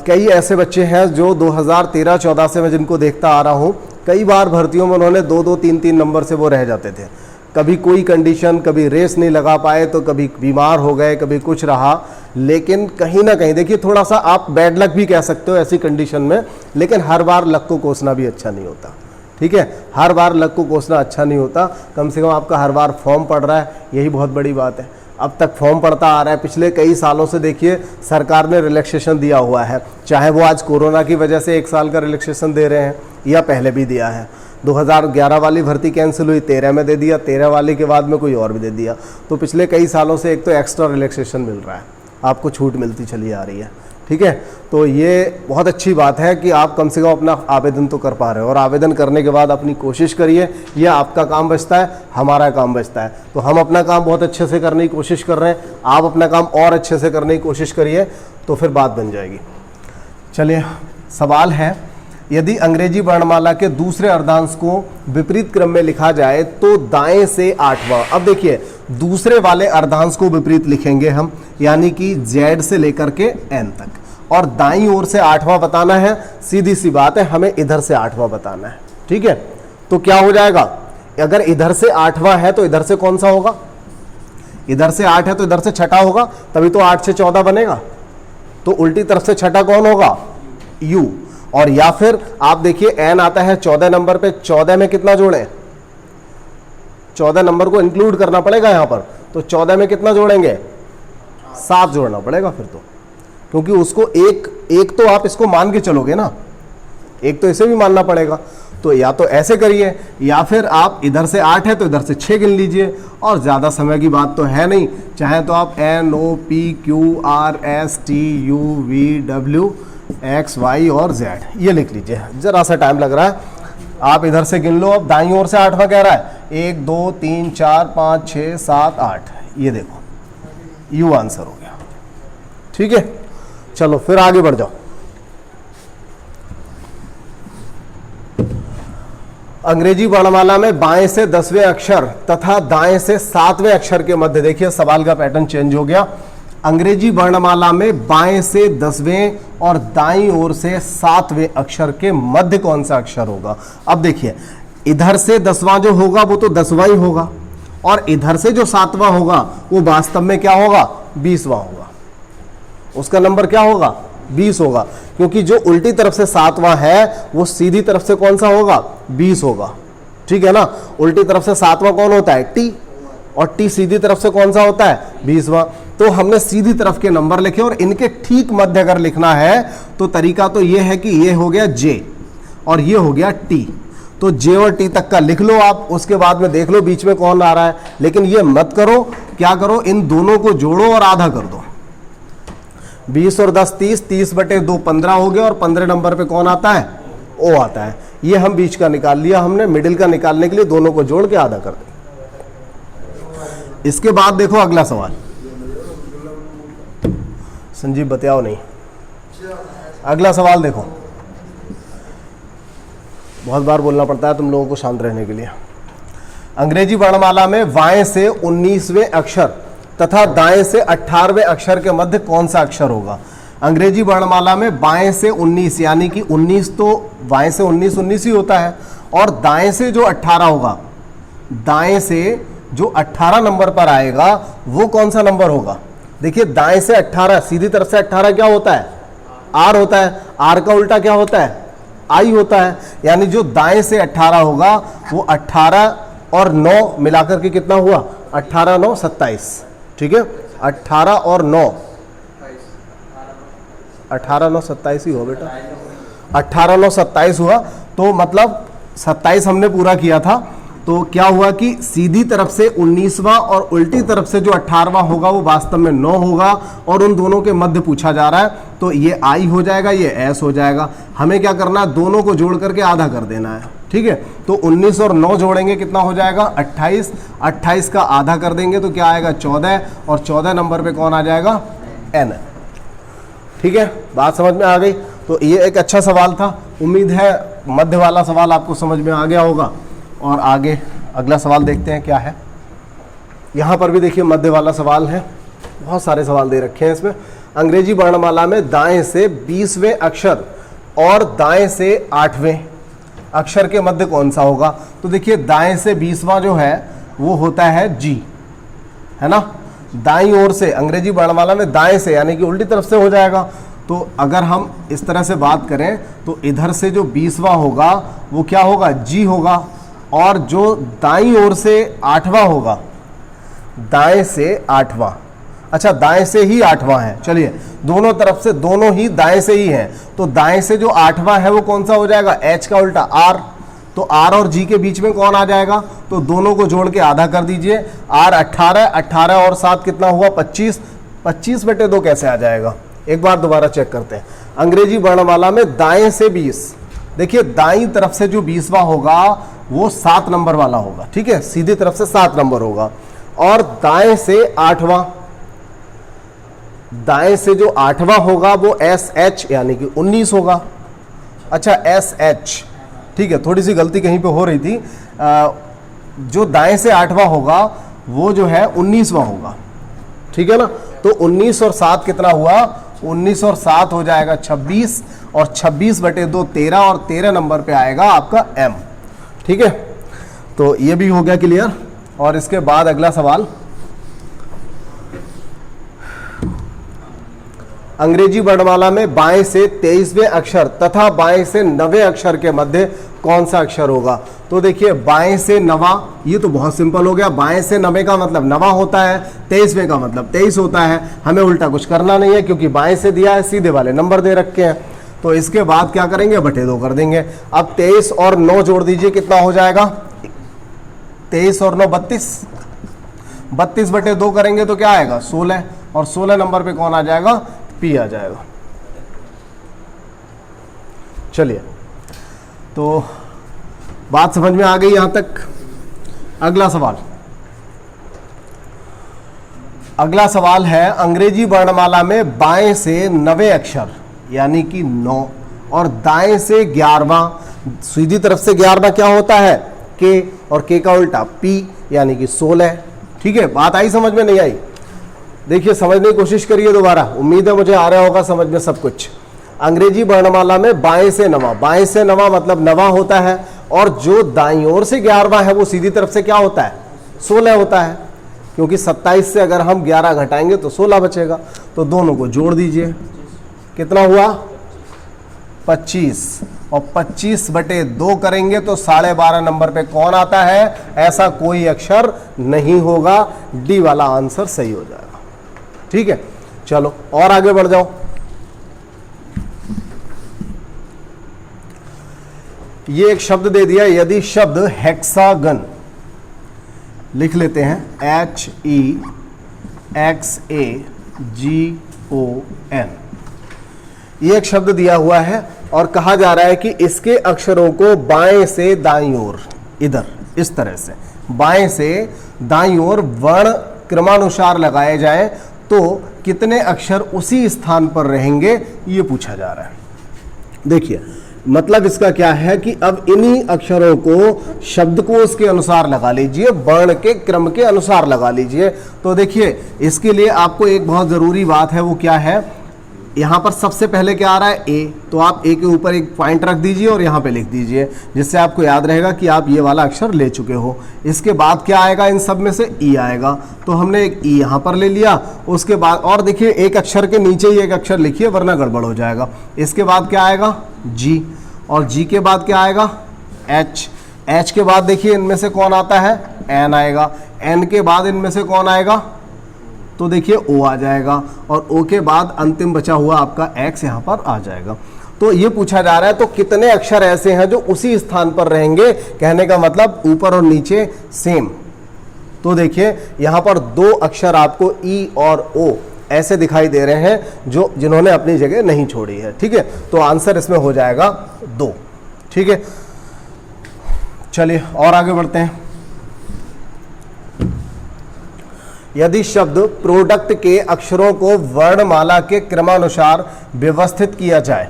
कई ऐसे बच्चे हैं जो 2013-14 से मैं जिनको देखता आ रहा हूँ, कई बार भर्तियों में उन्होंने 2-2, 3-3 नंबर से वो रह जाते थे, कभी कोई कंडीशन, कभी रेस नहीं लगा पाए, तो कभी बीमार हो गए, कभी कुछ रहा, लेकिन कहीं ना कहीं देखिए थोड़ा सा आप बैड लक भी कह सकते हो ऐसी कंडीशन में, लेकिन हर बार लक को कोसना भी अच्छा नहीं होता, ठीक है, हर बार लक को कोसना अच्छा नहीं होता, कम से कम आपका हर बार फॉर्म पड़ रहा है, यही बहुत बड़ी बात है। अब तक फॉर्म पड़ता आ रहा है, पिछले कई सालों से देखिए सरकार ने रिलैक्सेशन दिया हुआ है, चाहे वो आज कोरोना की वजह से 1 साल का रिलैक्सेशन दे रहे हैं या पहले भी दिया है, 2011 वाली भर्ती कैंसिल हुई, 13 में दे दिया, 13 वाली के बाद में कोई और भी दे दिया। तो पिछले कई सालों से एक तो एक्स्ट्रा रिलैक्सेशन मिल रहा है, आपको छूट मिलती चली आ रही है, ठीक है। तो ये बहुत अच्छी बात है कि आप कम से कम अपना आवेदन तो कर पा रहे हो, और आवेदन करने के बाद अपनी कोशिश करिए। ये आपका काम बचता है, हमारा काम बचता है। तो हम अपना काम बहुत अच्छे से करने की कोशिश कर रहे हैं, आप अपना काम और अच्छे से करने की कोशिश करिए, तो फिर बात बन जाएगी। चलिए, सवाल है, यदि अंग्रेजी वर्णमाला के दूसरे अर्धांश को विपरीत क्रम में लिखा जाए तो दाएं से 8वां। अब देखिए, दूसरे वाले अर्धांश को विपरीत लिखेंगे हम, यानी कि Z से लेकर के N तक, और दाईं ओर से 8वां बताना है। सीधी सी बात है, हमें इधर से 8वां बताना है, ठीक है। तो क्या हो जाएगा, अगर इधर से 8वां है तो इधर से कौन सा होगा, इधर से 8 है तो इधर से छठा होगा, तभी तो 8 से 14 बनेगा। तो उल्टी तरफ से छठा कौन होगा, U। और या फिर आप देखिए N आता है 14 नंबर पे, 14 में कितना जोड़ें, 14 नंबर को इंक्लूड करना पड़ेगा यहां पर, तो 14 में कितना जोड़ेंगे, 7 जोड़ना पड़ेगा फिर तो, क्योंकि उसको एक तो आप इसको मान के चलोगे ना, एक तो इसे भी मानना पड़ेगा। तो या तो ऐसे करिए, या फिर आप इधर से 8 है तो इधर से 6 गिन लीजिए, और ज़्यादा समय की बात तो है नहीं, चाहे तो आप NOPQRSTUVW XY और Z ये लिख लीजिए, ज़रा सा टाइम लग रहा है। आप इधर से गिन लो, अब दाईं ओर से 8वां कह रहा है, 1 2 3 4 5 6 7 8, ये देखो U आंसर हो गया, ठीक है। चलो फिर आगे बढ़ जाओ। अंग्रेजी वर्णमाला में बाएं से 10वें अक्षर तथा दाएं से 7वें अक्षर के मध्य, देखिए सवाल का पैटर्न चेंज हो गया। अंग्रेजी वर्णमाला में बाएं से 10वें और दाईं ओर से 7वें अक्षर के मध्य कौन सा अक्षर होगा। अब देखिए, इधर से 10वां जो होगा वो तो 10वां ही होगा, और इधर से जो 7वां होगा वो वास्तव में क्या होगा, 20वां होगा। उसका नंबर क्या होगा, 20 होगा, क्योंकि जो उल्टी तरफ से 7वां है वो सीधी तरफ से कौन सा होगा, 20 होगा, ठीक है ना। उल्टी तरफ से 7वां कौन होता है, T, और T सीधी तरफ से कौन सा होता है, 20वां। तो हमने सीधी तरफ के नंबर लिखे, और इनके ठीक मध्य अगर लिखना है तो तरीका तो ये है कि ये हो गया J और ये हो गया T। तो J और T तक का लिख लो आप, उसके बाद में देख लो बीच में कौन आ रहा है। लेकिन ये मत करो, क्या करो, इन दोनों को जोड़ो और आधा कर दो। 20 और 10 30, 30/2 15 हो गया, और 15 नंबर पे कौन आता है, O आता है। ये हम बीच का निकाल लिया हमने, मिडिल का निकालने के लिए दोनों को जोड़ के आधा कर दो। इसके बाद देखो अगला सवाल, संजीव बताओ नहीं, अगला सवाल देखो, बहुत बार बोलना पड़ता है तुम लोगों को शांत रहने के लिए। अंग्रेजी वर्णमाला में बाएं से 19वें अक्षर तथा दाएं से 18वें अक्षर के मध्य कौन सा अक्षर होगा। अंग्रेजी वर्णमाला में बाएं से 19, यानी कि 19 तो बाएं से 19 ही होता है, और दाएं से जो 18 होगा, दाएं से जो 18 नंबर पर आएगा वो कौन सा नंबर होगा। देखिए, दाएं से 18, सीधी तरफ से 18 क्या होता है, R होता है, R का उल्टा क्या होता है, I होता है। यानी जो दाएं से 18 होगा वो 18 और 9 मिलाकर के कितना हुआ, 18 9 27, ठीक है। 18 और 9, 18 9 27 ही हो बेटा, 18 9 27 हुआ। तो मतलब 27 हमने पूरा किया था। तो क्या हुआ कि सीधी तरफ से 19वां और उल्टी तरफ से जो 18वां होगा वो वास्तव में 9 होगा, और उन दोनों के मध्य पूछा जा रहा है। तो ये I हो जाएगा, ये S हो जाएगा। हमें क्या करना है, दोनों को जोड़ करके आधा कर देना है, ठीक है। तो 19 और 9 जोड़ेंगे, कितना हो जाएगा, 28। 28 का आधा कर देंगे तो क्या आएगा, 14, और 14 नंबर पे कौन आ जाएगा, N, ठीक है। बात समझ में आ गई। तो ये एक अच्छा सवाल था, उम्मीद है मध्य वाला सवाल आपको समझ में आ गया होगा। और आगे अगला सवाल देखते हैं क्या है। यहाँ पर भी देखिए मध्य वाला सवाल है, बहुत सारे सवाल दे रखे हैं इसमें। अंग्रेजी वर्णमाला में दाएं से 20वें अक्षर और दाएं से 8वें अक्षर के मध्य कौन सा होगा। तो देखिए, दाएं से 20वां जो है वो होता है G, है ना। दाईं ओर से अंग्रेजी वर्णमाला में दाएं से यानी कि उल्टी तरफ से हो जाएगा। तो अगर हम इस तरह से बात करें तो इधर से जो 20वां होगा वो क्या होगा, G होगा, और जो दाईं ओर से 8वां होगा, दाएं से 8वां, अच्छा दाएं से ही 8वां है, चलिए दोनों तरफ से, दोनों ही दाएं से ही हैं। तो दाएं से जो 8वां है वो कौन सा हो जाएगा, H का उल्टा R, तो आर और जी के बीच में कौन आ जाएगा, तो दोनों को जोड़ के आधा कर दीजिए। आर 18, 18 और 7 कितना हुआ 25, 25/2 कैसे आ जाएगा, एक बार दोबारा चेक करते हैं। अंग्रेजी वर्णमाला में दाएं से 20, देखिए दाईं तरफ से जो 20वां होगा वो 7 नंबर वाला होगा, ठीक है, सीधी तरफ से 7 नंबर होगा। और दाएं से 8वां, दाएं से जो 8वां होगा वो SH यानी कि 19 होगा। अच्छा SH, ठीक है, थोड़ी सी गलती कहीं पे हो रही थी, जो दाएं से 8वां होगा वो जो है 19वां होगा, ठीक है ना। तो 19 और 7 कितना हुआ, 19 और 7 हो जाएगा 26, और 26/2 13, और 13 नंबर पे आएगा आपका M, ठीक है। तो ये भी हो गया क्लियर। और इसके बाद अगला सवाल, अंग्रेजी वर्णमाला में बाएं से 23वें अक्षर तथा बाएं से 9वें अक्षर के मध्य कौन सा अक्षर होगा। तो देखिए बाएं से 9वां, ये तो बहुत सिंपल हो गया, बाएं से 9वें का मतलब 9वां होता है, 23वें का मतलब 23 होता है, हमें उल्टा कुछ करना नहीं है क्योंकि बाएं से दिया है, सीधे वाले नंबर दे रखे हैं। तो इसके बाद क्या करेंगे, बटे 2 कर देंगे। अब 23 और 9 जोड़ दीजिए, कितना हो जाएगा, 23 और 9 32, 32/2 करेंगे तो क्या आएगा 16, और 16 नंबर पे कौन आ जाएगा, P आ जाएगा। चलिए, तो बात समझ में आ गई यहां तक। अगला सवाल, अगला सवाल है अंग्रेजी वर्णमाला में बाएं से 9वें अक्षर यानी कि 9 और दाएं से 11वां, सीधी तरफ से 11वां क्या होता है K, और K का उल्टा P यानी कि 16, ठीक है। बात आई समझ में, नहीं आई, देखिए समझने की कोशिश करिए दोबारा, उम्मीद है मुझे आ रहा होगा समझ में सब कुछ। अंग्रेजी वर्णमाला में बाएं से 9वां, बाएं से 9वां मतलब 9वां होता है, और जो दाईं ओर से 11वां है वो सीधी तरफ से क्या होता है 16 होता है, क्योंकि 27 से अगर हम 11 घटाएंगे तो 16 बचेगा। तो दोनों को जोड़ दीजिए, कितना हुआ 25, और 25/2 करेंगे तो 12.5 नंबर पे कौन आता है, ऐसा कोई अक्षर नहीं होगा, डी वाला आंसर सही हो जाएगा, ठीक है। चलो और आगे बढ़ जाओ। ये एक शब्द दे दिया, यदि शब्द हेक्सागन लिख लेते हैं, HEXAGON, ये एक शब्द दिया हुआ है और कहा जा रहा है कि इसके अक्षरों को बाएं से दाईं ओर, इधर इस तरह से बाएं से दाईं ओर वर्ण क्रमानुसार लगाए जाएं तो कितने अक्षर उसी स्थान पर रहेंगे, ये पूछा जा रहा है। देखिए मतलब इसका क्या है कि अब इन्हीं अक्षरों को शब्दकोश के अनुसार लगा लीजिए, वर्ण के क्रम के अनुसार लगा लीजिए। तो देखिए इसके लिए आपको एक बहुत ज़रूरी बात है, वो क्या है, यहाँ पर सबसे पहले क्या आ रहा है ए, तो आप ए के ऊपर एक पॉइंट रख दीजिए और यहाँ पे लिख दीजिए, जिससे आपको याद रहेगा कि आप ये वाला अक्षर ले चुके हो। इसके बाद क्या आएगा, इन सब में से ई आएगा, तो हमने एक ई यहाँ पर ले लिया। उसके बाद और देखिए एक अक्षर के नीचे ही एक अक्षर लिखिए वरना गड़बड़ हो जाएगा। इसके बाद क्या आएगा जी, और जी के बाद क्या आएगा एच, एच के बाद देखिए इनमें से कौन आता है एन आएगा, एन के बाद इनमें से कौन आएगा, तो देखिए ओ आ जाएगा, और ओ के बाद अंतिम बचा हुआ आपका एक्स यहाँ पर आ जाएगा। तो ये पूछा जा रहा है तो कितने अक्षर ऐसे हैं जो उसी स्थान पर रहेंगे, कहने का मतलब ऊपर और नीचे सेम। तो देखिए यहाँ पर 2 अक्षर आपको ई और ओ ऐसे दिखाई दे रहे हैं जो जिन्होंने अपनी जगह नहीं छोड़ी है, ठीक है। तो आंसर इसमें हो जाएगा 2, ठीक है। चलिए और आगे बढ़ते हैं। यदि शब्द प्रोडक्ट के अक्षरों को वर्णमाला के क्रमानुसार व्यवस्थित किया जाए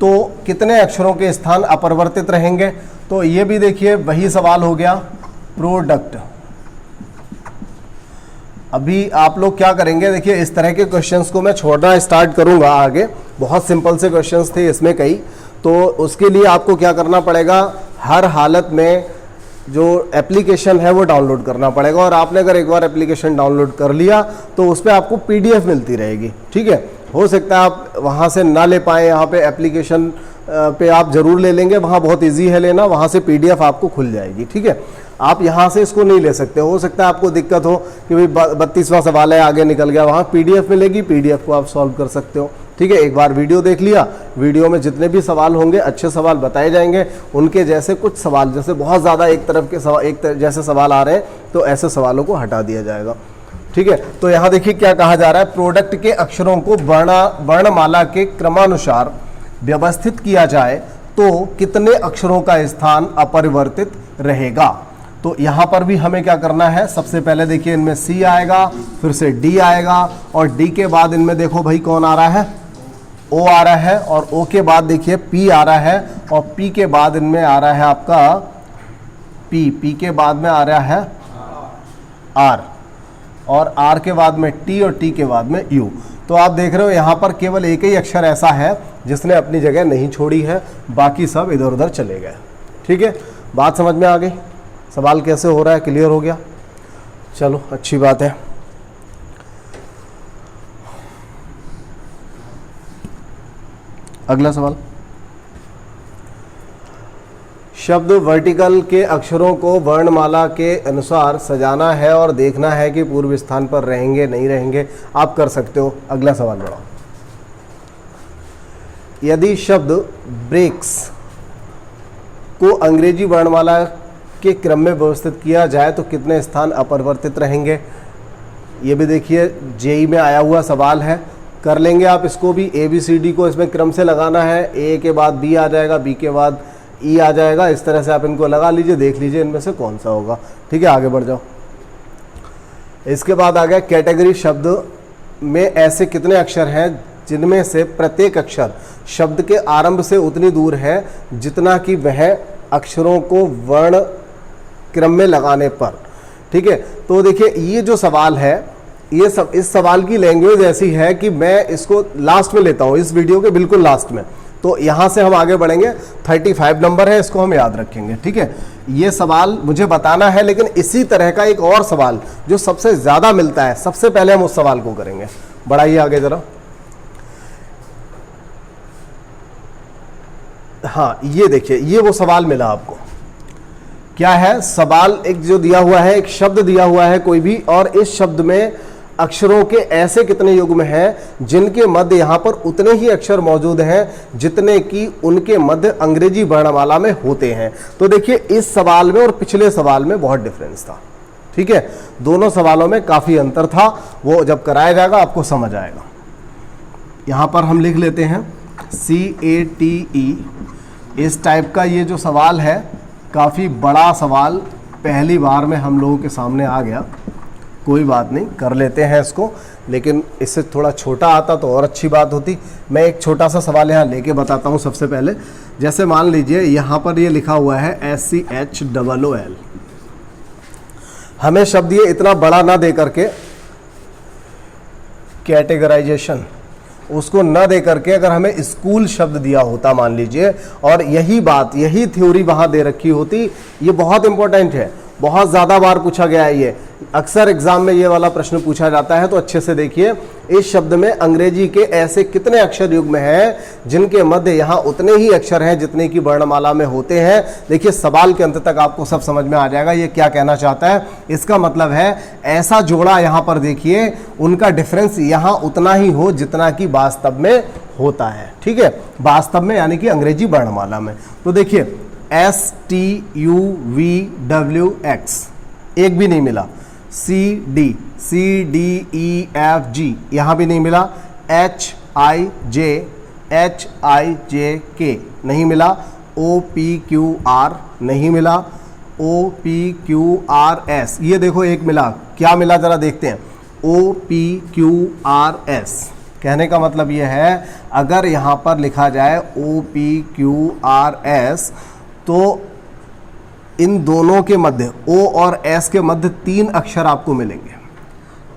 तो कितने अक्षरों के स्थान अपरिवर्तित रहेंगे, तो ये भी देखिए वही सवाल हो गया प्रोडक्ट। अभी आप लोग क्या करेंगे, देखिए इस तरह के क्वेश्चंस को मैं छोड़ना स्टार्ट करूंगा आगे, बहुत सिंपल से क्वेश्चंस थे इसमें कई। तो उसके लिए आपको क्या करना पड़ेगा, हर हालत में जो एप्लीकेशन है वो डाउनलोड करना पड़ेगा, और आपने अगर एक बार एप्लीकेशन डाउनलोड कर लिया तो उस पर आपको PDF मिलती रहेगी, ठीक है। हो सकता है आप वहाँ से ना ले पाएँ, यहाँ पे एप्लीकेशन पे आप ज़रूर ले लेंगे, वहाँ बहुत इजी है लेना, वहाँ से PDF आपको खुल जाएगी, ठीक है। आप यहाँ से इसको नहीं ले सकते। हो सकता है आपको दिक्कत हो कि भाई 32वां सवाल है, आगे निकल गया, वहाँ PDF मिलेगी, PDF को आप सॉल्व कर सकते हो। ठीक है, एक बार वीडियो देख लिया, वीडियो में जितने भी सवाल होंगे अच्छे सवाल बताए जाएंगे, उनके जैसे कुछ सवाल जैसे बहुत ज़्यादा एक तरफ के सवाल जैसे सवाल आ रहे हैं तो ऐसे सवालों को हटा दिया जाएगा। ठीक है, तो यहाँ देखिए क्या कहा जा रहा है, प्रोडक्ट के अक्षरों को वर्णमाला के क्रमानुसार व्यवस्थित किया जाए तो कितने अक्षरों का स्थान अपरिवर्तित रहेगा। तो यहाँ पर भी हमें क्या करना है, सबसे पहले देखिए इनमें C आएगा, फिर से D आएगा, और D के बाद इनमें देखो भाई कौन आ रहा है, O आ रहा है, और O के बाद देखिए P आ रहा है, और P के बाद इनमें आ रहा है आपका P के बाद में आ रहा है R, और R के बाद में T, और T के बाद में U। तो आप देख रहे हो यहाँ पर केवल एक ही अक्षर ऐसा है जिसने अपनी जगह नहीं छोड़ी है, बाकी सब इधर उधर चले गए। ठीक है, बात समझ में आ गई, सवाल कैसे हो रहा है, क्लियर हो गया, चलो अच्छी बात है। अगला सवाल, शब्द वर्टिकल के अक्षरों को वर्णमाला के अनुसार सजाना है और देखना है कि पूर्व स्थान पर रहेंगे नहीं रहेंगे। आप कर सकते हो। अगला सवाल बढ़ाओ। यदि शब्द ब्रेक्स को अंग्रेजी वर्णमाला के क्रम में व्यवस्थित किया जाए तो कितने स्थान अपरिवर्तित रहेंगे। ये भी देखिए जेई में आया हुआ सवाल है, कर लेंगे आप इसको भी। ABCD को इसमें क्रम से लगाना है, A के बाद B आ जाएगा, B के बाद E आ जाएगा, इस तरह से आप इनको लगा लीजिए, देख लीजिए इनमें से कौन सा होगा। ठीक है, आगे बढ़ जाओ। इसके बाद आ गया कैटेगरी, शब्द में ऐसे कितने अक्षर हैं जिनमें से प्रत्येक अक्षर शब्द के आरंभ से उतनी दूर है जितना कि वह अक्षरों को वर्ण क्रम में लगाने पर। ठीक है, तो देखिए ये जो सवाल है, ये सब इस सवाल की लैंग्वेज ऐसी है कि मैं इसको लास्ट में लेता हूँ, इस वीडियो के बिल्कुल लास्ट में। तो यहाँ से हम आगे बढ़ेंगे, 35 नंबर है, इसको हम याद रखेंगे। ठीक है, ये सवाल मुझे बताना है, लेकिन इसी तरह का एक और सवाल जो सबसे ज़्यादा मिलता है, सबसे पहले हम उस सवाल को करेंगे। बढ़ाइए आगे ज़रा। हाँ, ये देखिए, ये वो सवाल मिला आपको। क्या है सवाल, एक जो दिया हुआ है, एक शब्द दिया हुआ है कोई भी, और इस शब्द में अक्षरों के ऐसे कितने युग्म हैं जिनके मध्य यहाँ पर उतने ही अक्षर मौजूद हैं जितने कि उनके मध्य अंग्रेजी वर्णमाला में होते हैं। तो देखिए इस सवाल में और पिछले सवाल में बहुत डिफरेंस था। ठीक है, दोनों सवालों में काफ़ी अंतर था, वो जब कराया जाएगा आपको समझ आएगा। यहाँ पर हम लिख लेते हैं CATE। इस टाइप का ये जो सवाल है, काफ़ी बड़ा सवाल पहली बार में हम लोगों के सामने आ गया। कोई बात नहीं, कर लेते हैं इसको, लेकिन इससे थोड़ा छोटा आता तो और अच्छी बात होती। मैं एक छोटा सा सवाल यहाँ लेके बताता हूँ। सबसे पहले जैसे मान लीजिए यहाँ पर ये लिखा हुआ है SCHOOL। हमें शब्द ये इतना बड़ा ना दे करके, कैटेगराइजेशन उसको न दे करके, अगर हमें स्कूल शब्द दिया होता मान लीजिए, और यही बात, यही थ्योरी वहाँ दे रखी होती। ये बहुत इंपॉर्टेंट है, बहुत ज़्यादा बार पूछा गया है ये, अक्सर एग्जाम में ये वाला प्रश्न पूछा जाता है। तो अच्छे से देखिए, इस शब्द में अंग्रेजी के ऐसे कितने अक्षर युग्म हैं जिनके मध्य यहाँ उतने ही अक्षर हैं जितने की वर्णमाला में होते हैं। देखिए सवाल के अंत तक आपको सब समझ में आ जाएगा ये क्या कहना चाहता है। इसका मतलब है ऐसा जोड़ा यहाँ पर देखिए, उनका डिफरेंस यहाँ उतना ही हो जितना कि वास्तव में होता है। ठीक है, वास्तव में यानी कि अंग्रेजी वर्णमाला में। तो देखिए STUVWX एक भी नहीं मिला, CD CDEFG यहाँ भी नहीं मिला, HIJK नहीं मिला, OPQR नहीं मिला, OPQRS ये देखो एक मिला। क्या मिला जरा देखते हैं, OPQRS। कहने का मतलब ये है अगर यहाँ पर लिखा जाए OPQRS तो इन दोनों के मध्य O और S के मध्य 3 अक्षर आपको मिलेंगे।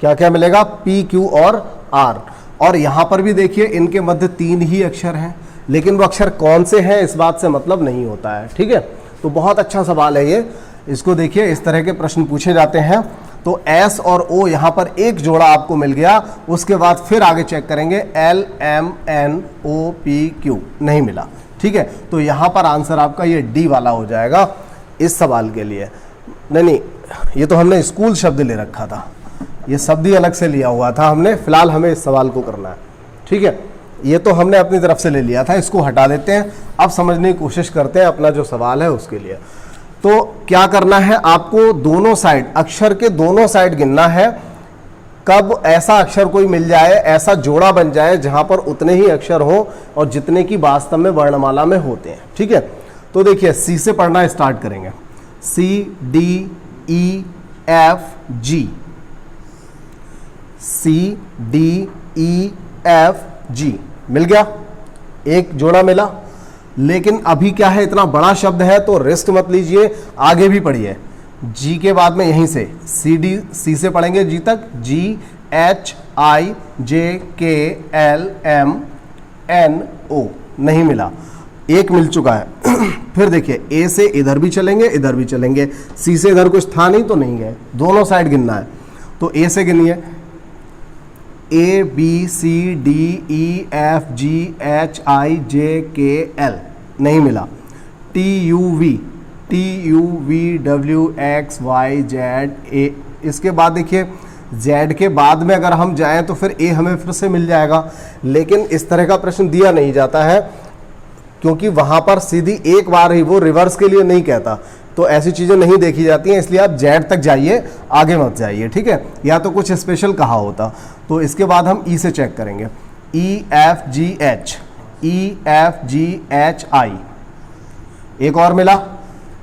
क्या क्या मिलेगा, P Q और R। और यहाँ पर भी देखिए इनके मध्य 3 ही अक्षर हैं, लेकिन वो अक्षर कौन से हैं इस बात से मतलब नहीं होता है। ठीक है, तो बहुत अच्छा सवाल है ये। इसको देखिए, इस तरह के प्रश्न पूछे जाते हैं। तो S और O यहाँ पर एक जोड़ा आपको मिल गया, उसके बाद फिर आगे चेक करेंगे LMNOPQ नहीं मिला। ठीक है, तो यहाँ पर आंसर आपका ये D वाला हो जाएगा इस सवाल के लिए। नहीं, ये तो हमने स्कूल शब्द ले रखा था, ये शब्द ही अलग से लिया हुआ था हमने। फिलहाल हमें इस सवाल को करना है, ठीक है। ये तो हमने अपनी तरफ से ले लिया था, इसको हटा देते हैं। अब समझने की कोशिश करते हैं अपना जो सवाल है उसके लिए। तो क्या करना है आपको, दोनों साइड, अक्षर के दोनों साइड गिनना है। कब ऐसा अक्षर कोई मिल जाए, ऐसा जोड़ा बन जाए जहां पर उतने ही अक्षर हो और जितने की वास्तव में वर्णमाला में होते हैं, ठीक है। तो देखिए सी से पढ़ना स्टार्ट करेंगे। सी, डी, ई, एफ, जी। सी, डी, ई, एफ, जी मिल गया, एक जोड़ा मिला। लेकिन अभी क्या है, इतना बड़ा शब्द है तो रिस्क मत लीजिए, आगे भी पढ़िए। जी के बाद में यहीं से सी, डी, सी से पढ़ेंगे जी तक। जी, H, I, J, K, L, M, N, ओ नहीं मिला, एक मिल चुका है। फिर देखिए ए से इधर भी चलेंगे, इधर भी चलेंगे। सी से इधर कुछ था नहीं तो नहीं गए, दोनों साइड गिनना है। तो ए से गिनिए, A, B, C, D, E, F, G, H, I, J, K, L नहीं मिला। T, U, V, T, U, V, W, X, Y, Z, A. इसके बाद देखिए जेड के बाद में अगर हम जाएं तो फिर ए हमें फिर से मिल जाएगा, लेकिन इस तरह का प्रश्न दिया नहीं जाता है क्योंकि वहां पर सीधी एक बार ही, वो रिवर्स के लिए नहीं कहता, तो ऐसी चीज़ें नहीं देखी जाती हैं। इसलिए आप जेड तक जाइए, आगे मत जाइए, ठीक है। या तो कुछ स्पेशल कहा होता। तो इसके बाद हम ई से चेक करेंगे। ई, एफ, जी, एच, ई, एफ, जी, एच, आई, एक और मिला।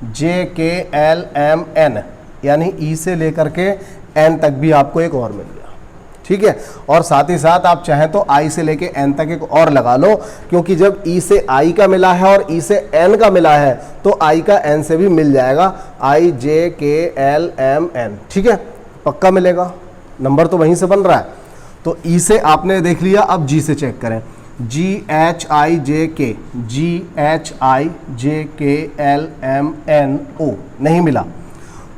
जे, के, एल, एम, एन, यानी ई से लेकर के एन तक भी आपको एक और मिल गया, ठीक है। और साथ ही साथ आप चाहें तो आई से लेके एन तक एक और लगा लो, क्योंकि जब ई से आई का मिला है और ई से एन का मिला है तो आई का एन से भी मिल जाएगा। आई, J, K, L, M, N, ठीक है, पक्का मिलेगा, नंबर तो वहीं से बन रहा है। तो ई से आपने देख लिया, अब जी से चेक करें। जी, एच, आई, जे, के, जी, H, I, J, K, L, M, N, ओ नहीं मिला,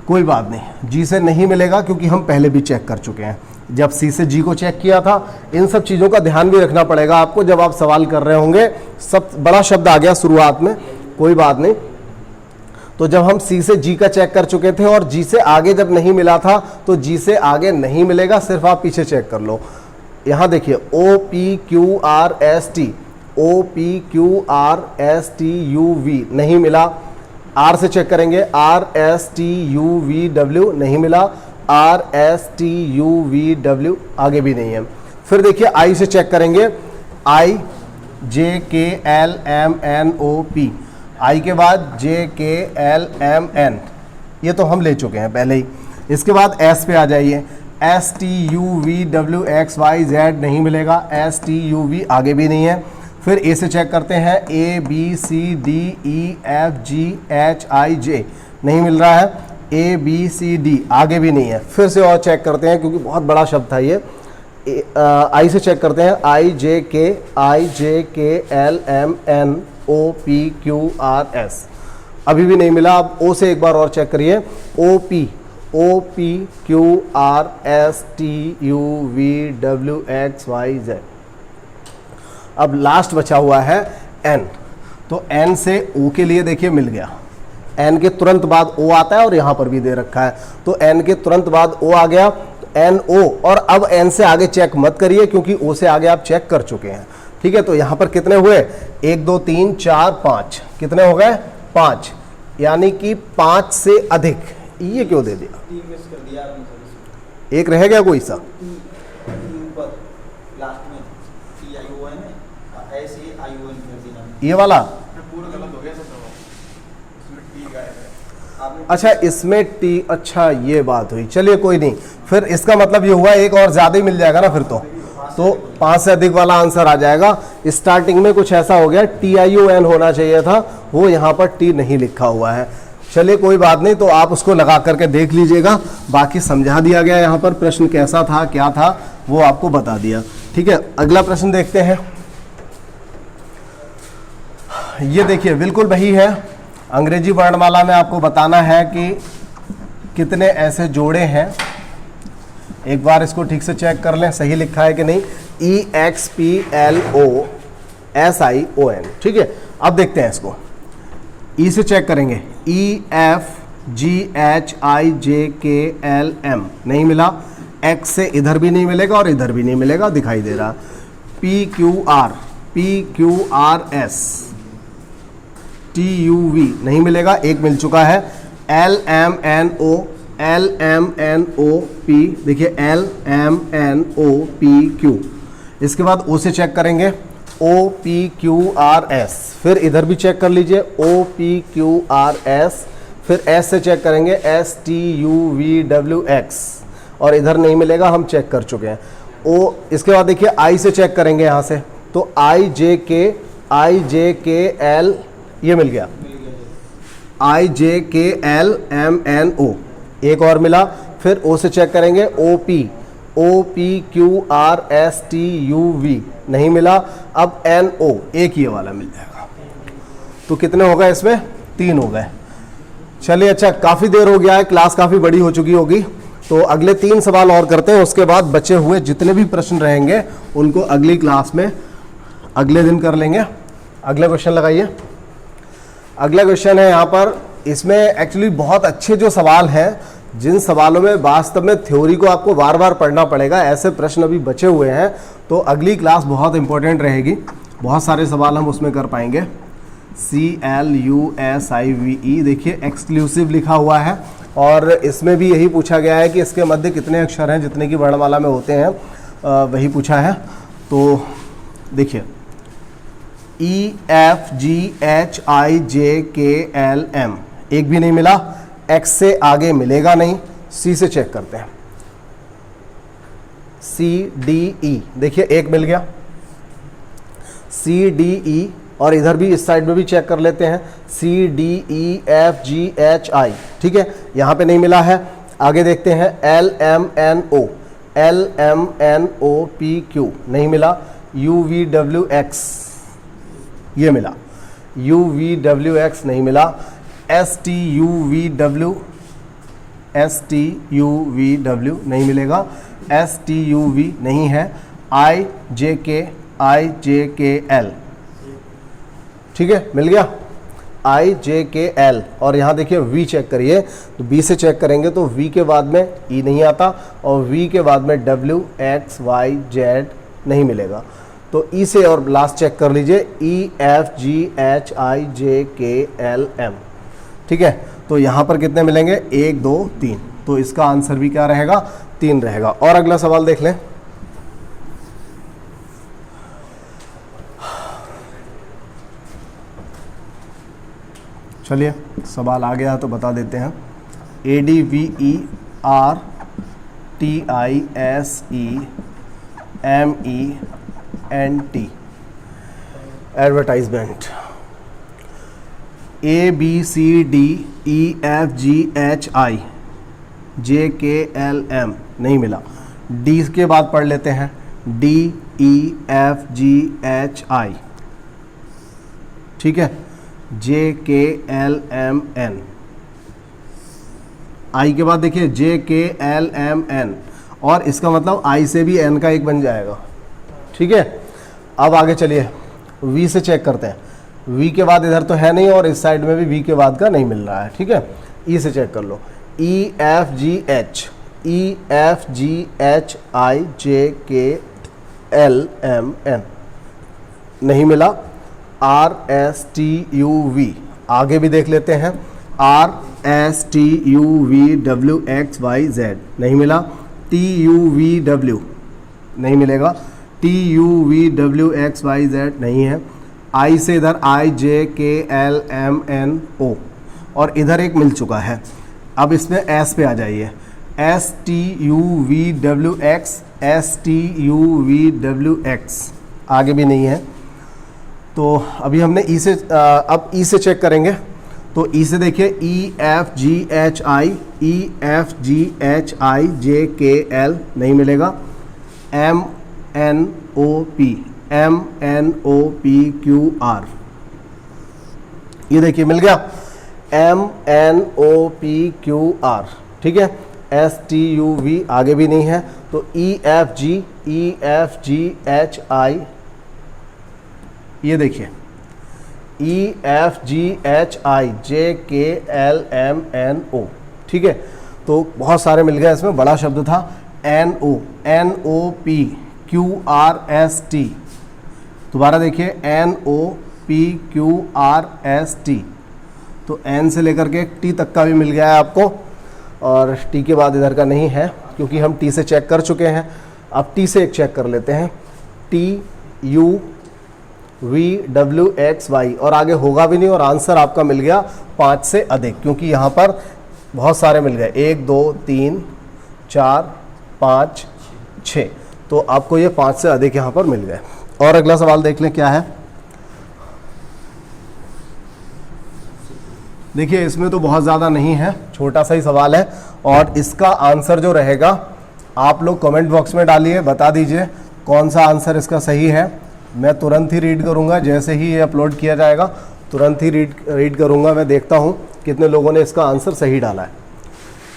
कोई बात नहीं, जी से नहीं मिलेगा क्योंकि हम पहले भी चेक कर चुके हैं। जब सी से जी को चेक किया था, इन सब चीज़ों का ध्यान भी रखना पड़ेगा आपको जब आप सवाल कर रहे होंगे। सब बड़ा शब्द आ गया शुरुआत में, कोई बात नहीं। तो जब हम सी से जी का चेक कर चुके थे और जी से आगे जब नहीं मिला था तो जी से आगे नहीं मिलेगा, सिर्फ आप पीछे चेक कर लो। यहाँ देखिए O, P, Q, R, S, T, O, P, Q, R, S, T, U, V नहीं मिला। आर से चेक करेंगे, R, S, T, U, V, W नहीं मिला। R, S, T, U, V, W आगे भी नहीं है। फिर देखिए आई से चेक करेंगे, आई, J, K, L, M, N, O, P, आई के बाद जे, के, एल, एम, एन, ये तो हम ले चुके हैं पहले ही। इसके बाद एस पे आ जाइए, S, T, U, V, W, X, Y, Z नहीं मिलेगा। एस, टी, यू, वी आगे भी नहीं है। फिर ए से चेक करते हैं, ए, B, C, D, E, F, G, H, I, जे नहीं मिल रहा है। ए, बी, सी, डी आगे भी नहीं है। फिर से और चेक करते हैं क्योंकि बहुत बड़ा शब्द था ये। आई से चेक करते हैं, I, J, K, L, M, N, O, P, Q, R, S अभी भी नहीं मिला। अब ओ से एक बार और चेक करिए, O, P, Q, R, S, T, U, V, W, X, Y, Z. अब लास्ट बचा हुआ है एन। तो एन से ओ के लिए देखिए मिल गया, एन के तुरंत बाद ओ आता है और यहाँ पर भी दे रखा है, तो एन के तुरंत बाद ओ आ गया, एन ओ। और अब एन से आगे चेक मत करिए क्योंकि ओ से आगे आप चेक कर चुके हैं, ठीक है। तो यहाँ पर कितने हुए, 1, 2, 3, 4, 5, कितने हो गए 5, यानी कि 5 से अधिक। ये क्यों दे दिया, एक रह गया कोई सा, ये वाला। अच्छा इसमें टी, अच्छा ये बात हुई, चलिए कोई नहीं। फिर इसका मतलब ये हुआ एक और ज़्यादा ही मिल जाएगा ना, फिर तो 5 से अधिक वाला आंसर आ जाएगा। स्टार्टिंग में कुछ ऐसा हो गया, TION होना चाहिए था, वो यहाँ पर टी नहीं लिखा हुआ है। चलिए कोई बात नहीं, तो आप उसको लगा करके देख लीजिएगा, बाकी समझा दिया गया यहाँ पर। प्रश्न कैसा था, क्या था, वो आपको बता दिया, ठीक है। अगला प्रश्न देखते हैं। ये देखिए बिल्कुल वही है, अंग्रेजी वर्णमाला में आपको बताना है कि कितने ऐसे जोड़े हैं। एक बार इसको ठीक से चेक कर लें, सही लिखा है कि नहीं। EXPLOSION, ठीक है। अब देखते हैं इसको, ई से चेक करेंगे, EF GHIJKLM नहीं मिला, X से इधर भी नहीं मिलेगा और इधर भी नहीं मिलेगा, दिखाई दे रहा। PQRS TUV नहीं मिलेगा, एक मिल चुका है। LMNOP देखिए LMNOPQ। इसके बाद O से चेक करेंगे OPQRS, फिर इधर भी चेक कर लीजिए OPQRS, फिर S से चेक करेंगे STUVWX और इधर नहीं मिलेगा, हम चेक कर चुके हैं। इसके बाद देखिए I से चेक करेंगे यहाँ से, तो IJKL ये मिल गया, IJKLMNO एक और मिला। फिर O से चेक करेंगे OPQRSTUV नहीं मिला, अब NO एक ये वाला मिल जाएगा। तो कितने हो गए इसमें? 3 हो गए। चलिए अच्छा, काफ़ी देर हो गया है, क्लास काफ़ी बड़ी हो चुकी होगी, तो अगले 3 सवाल और करते हैं। उसके बाद बचे हुए जितने भी प्रश्न रहेंगे उनको अगली क्लास में अगले दिन कर लेंगे। अगला क्वेश्चन लगाइए। अगला क्वेश्चन है यहाँ पर, इसमें एक्चुअली बहुत अच्छे जो सवाल हैं, जिन सवालों में वास्तव में थ्योरी को आपको बार बार पढ़ना पड़ेगा, ऐसे प्रश्न अभी बचे हुए हैं। तो अगली क्लास बहुत इंपॉर्टेंट रहेगी, बहुत सारे सवाल हम उसमें कर पाएंगे। CLUSIVE देखिए एक्सक्लूसिव लिखा हुआ है, और इसमें भी यही पूछा गया है कि इसके मध्य कितने अक्षर हैं, जितने की वर्णमाला में होते हैं वही पूछा है। तो देखिए EFGHIJKLM एक भी नहीं मिला, X से आगे मिलेगा नहीं, C से चेक करते हैं CDE देखिए एक मिल गया CDE, और इधर भी इस साइड में भी चेक कर लेते हैं CDEFGHI, ठीक है, यहाँ पे नहीं मिला है। आगे देखते हैं LMNOPQ नहीं मिला, UVWX ये मिला, UVWX नहीं मिला, STUVW नहीं मिलेगा, STUV नहीं है, IJKL ठीक है मिल गया IJKL। और यहाँ देखिए V चेक करिए, तो B से चेक करेंगे तो V के बाद में E नहीं आता, और V के बाद में WXYZ नहीं मिलेगा। तो E से और लास्ट चेक कर लीजिए EFGHIJKLM, ठीक है। तो यहाँ पर कितने मिलेंगे? 1 2 3, तो इसका आंसर भी क्या रहेगा? 3 रहेगा। और अगला सवाल देख लें। चलिए सवाल आ गया तो बता देते हैं। ADVERTISEMENT एडवर्टाइजमेंट ABCDEFGHI JKLM नहीं मिला। D के बाद पढ़ लेते हैं DEFGHI, ठीक है, JKLMN। I के बाद देखिए JKLMN, और इसका मतलब I से भी N का एक बन जाएगा, ठीक है। अब आगे चलिए V से चेक करते हैं। V के बाद इधर तो है नहीं, और इस साइड में भी V के बाद का नहीं मिल रहा है, ठीक है। E से चेक कर लो EFGHI JKLMN नहीं मिला। RSTUV आगे भी देख लेते हैं, RSTUVWXYZ नहीं मिला। TUVW नहीं मिलेगा, TUVWXYZ नहीं है। I से इधर IJKLMNO, और इधर एक मिल चुका है। अब इसमें S पे आ जाइए, STUVWX आगे भी नहीं है। तो अभी हमने E से अब E से चेक करेंगे। तो E से देखिए EFGHI JKL नहीं मिलेगा। MNOPQR ये देखिए मिल गया MNOPQR, ठीक है। STUV आगे भी नहीं है। तो EFGHI ये देखिए EFGHIJKLMNO, ठीक है। तो बहुत सारे मिल गए, इसमें बड़ा शब्द था NOPQRST। दोबारा देखिए NOPQRST। तो N से लेकर के T तक का भी मिल गया है आपको, और T के बाद इधर का नहीं है क्योंकि हम T से चेक कर चुके हैं। अब T से एक चेक कर लेते हैं, TUVWXY, और आगे होगा भी नहीं, और आंसर आपका मिल गया 5 से अधिक, क्योंकि यहाँ पर बहुत सारे मिल गए, 1 2 3 4 5 6, तो आपको ये 5 से अधिक यहाँ पर मिल गए। और अगला सवाल देख लें क्या है। देखिए इसमें तो बहुत ज़्यादा नहीं है, छोटा सा ही सवाल है, और इसका आंसर जो रहेगा आप लोग कमेंट बॉक्स में डालिए, बता दीजिए कौन सा आंसर इसका सही है। मैं तुरंत ही रीड करूंगा, जैसे ही ये अपलोड किया जाएगा तुरंत ही रीड करूंगा। मैं देखता हूं कितने लोगों ने इसका आंसर सही डाला है।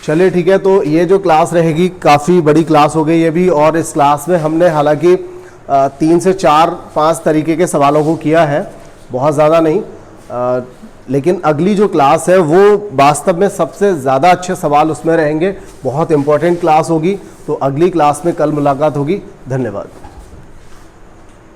चलिए ठीक है, तो ये जो क्लास रहेगी काफ़ी बड़ी क्लास हो गई ये भी, और इस क्लास में हमने हालांकि 3 से 4-5 तरीके के सवालों को किया है, बहुत ज़्यादा नहीं, लेकिन अगली जो क्लास है वो वास्तव में सबसे ज़्यादा अच्छे सवाल उसमें रहेंगे, बहुत इंपॉर्टेंट क्लास होगी। तो अगली क्लास में कल मुलाकात होगी। धन्यवाद।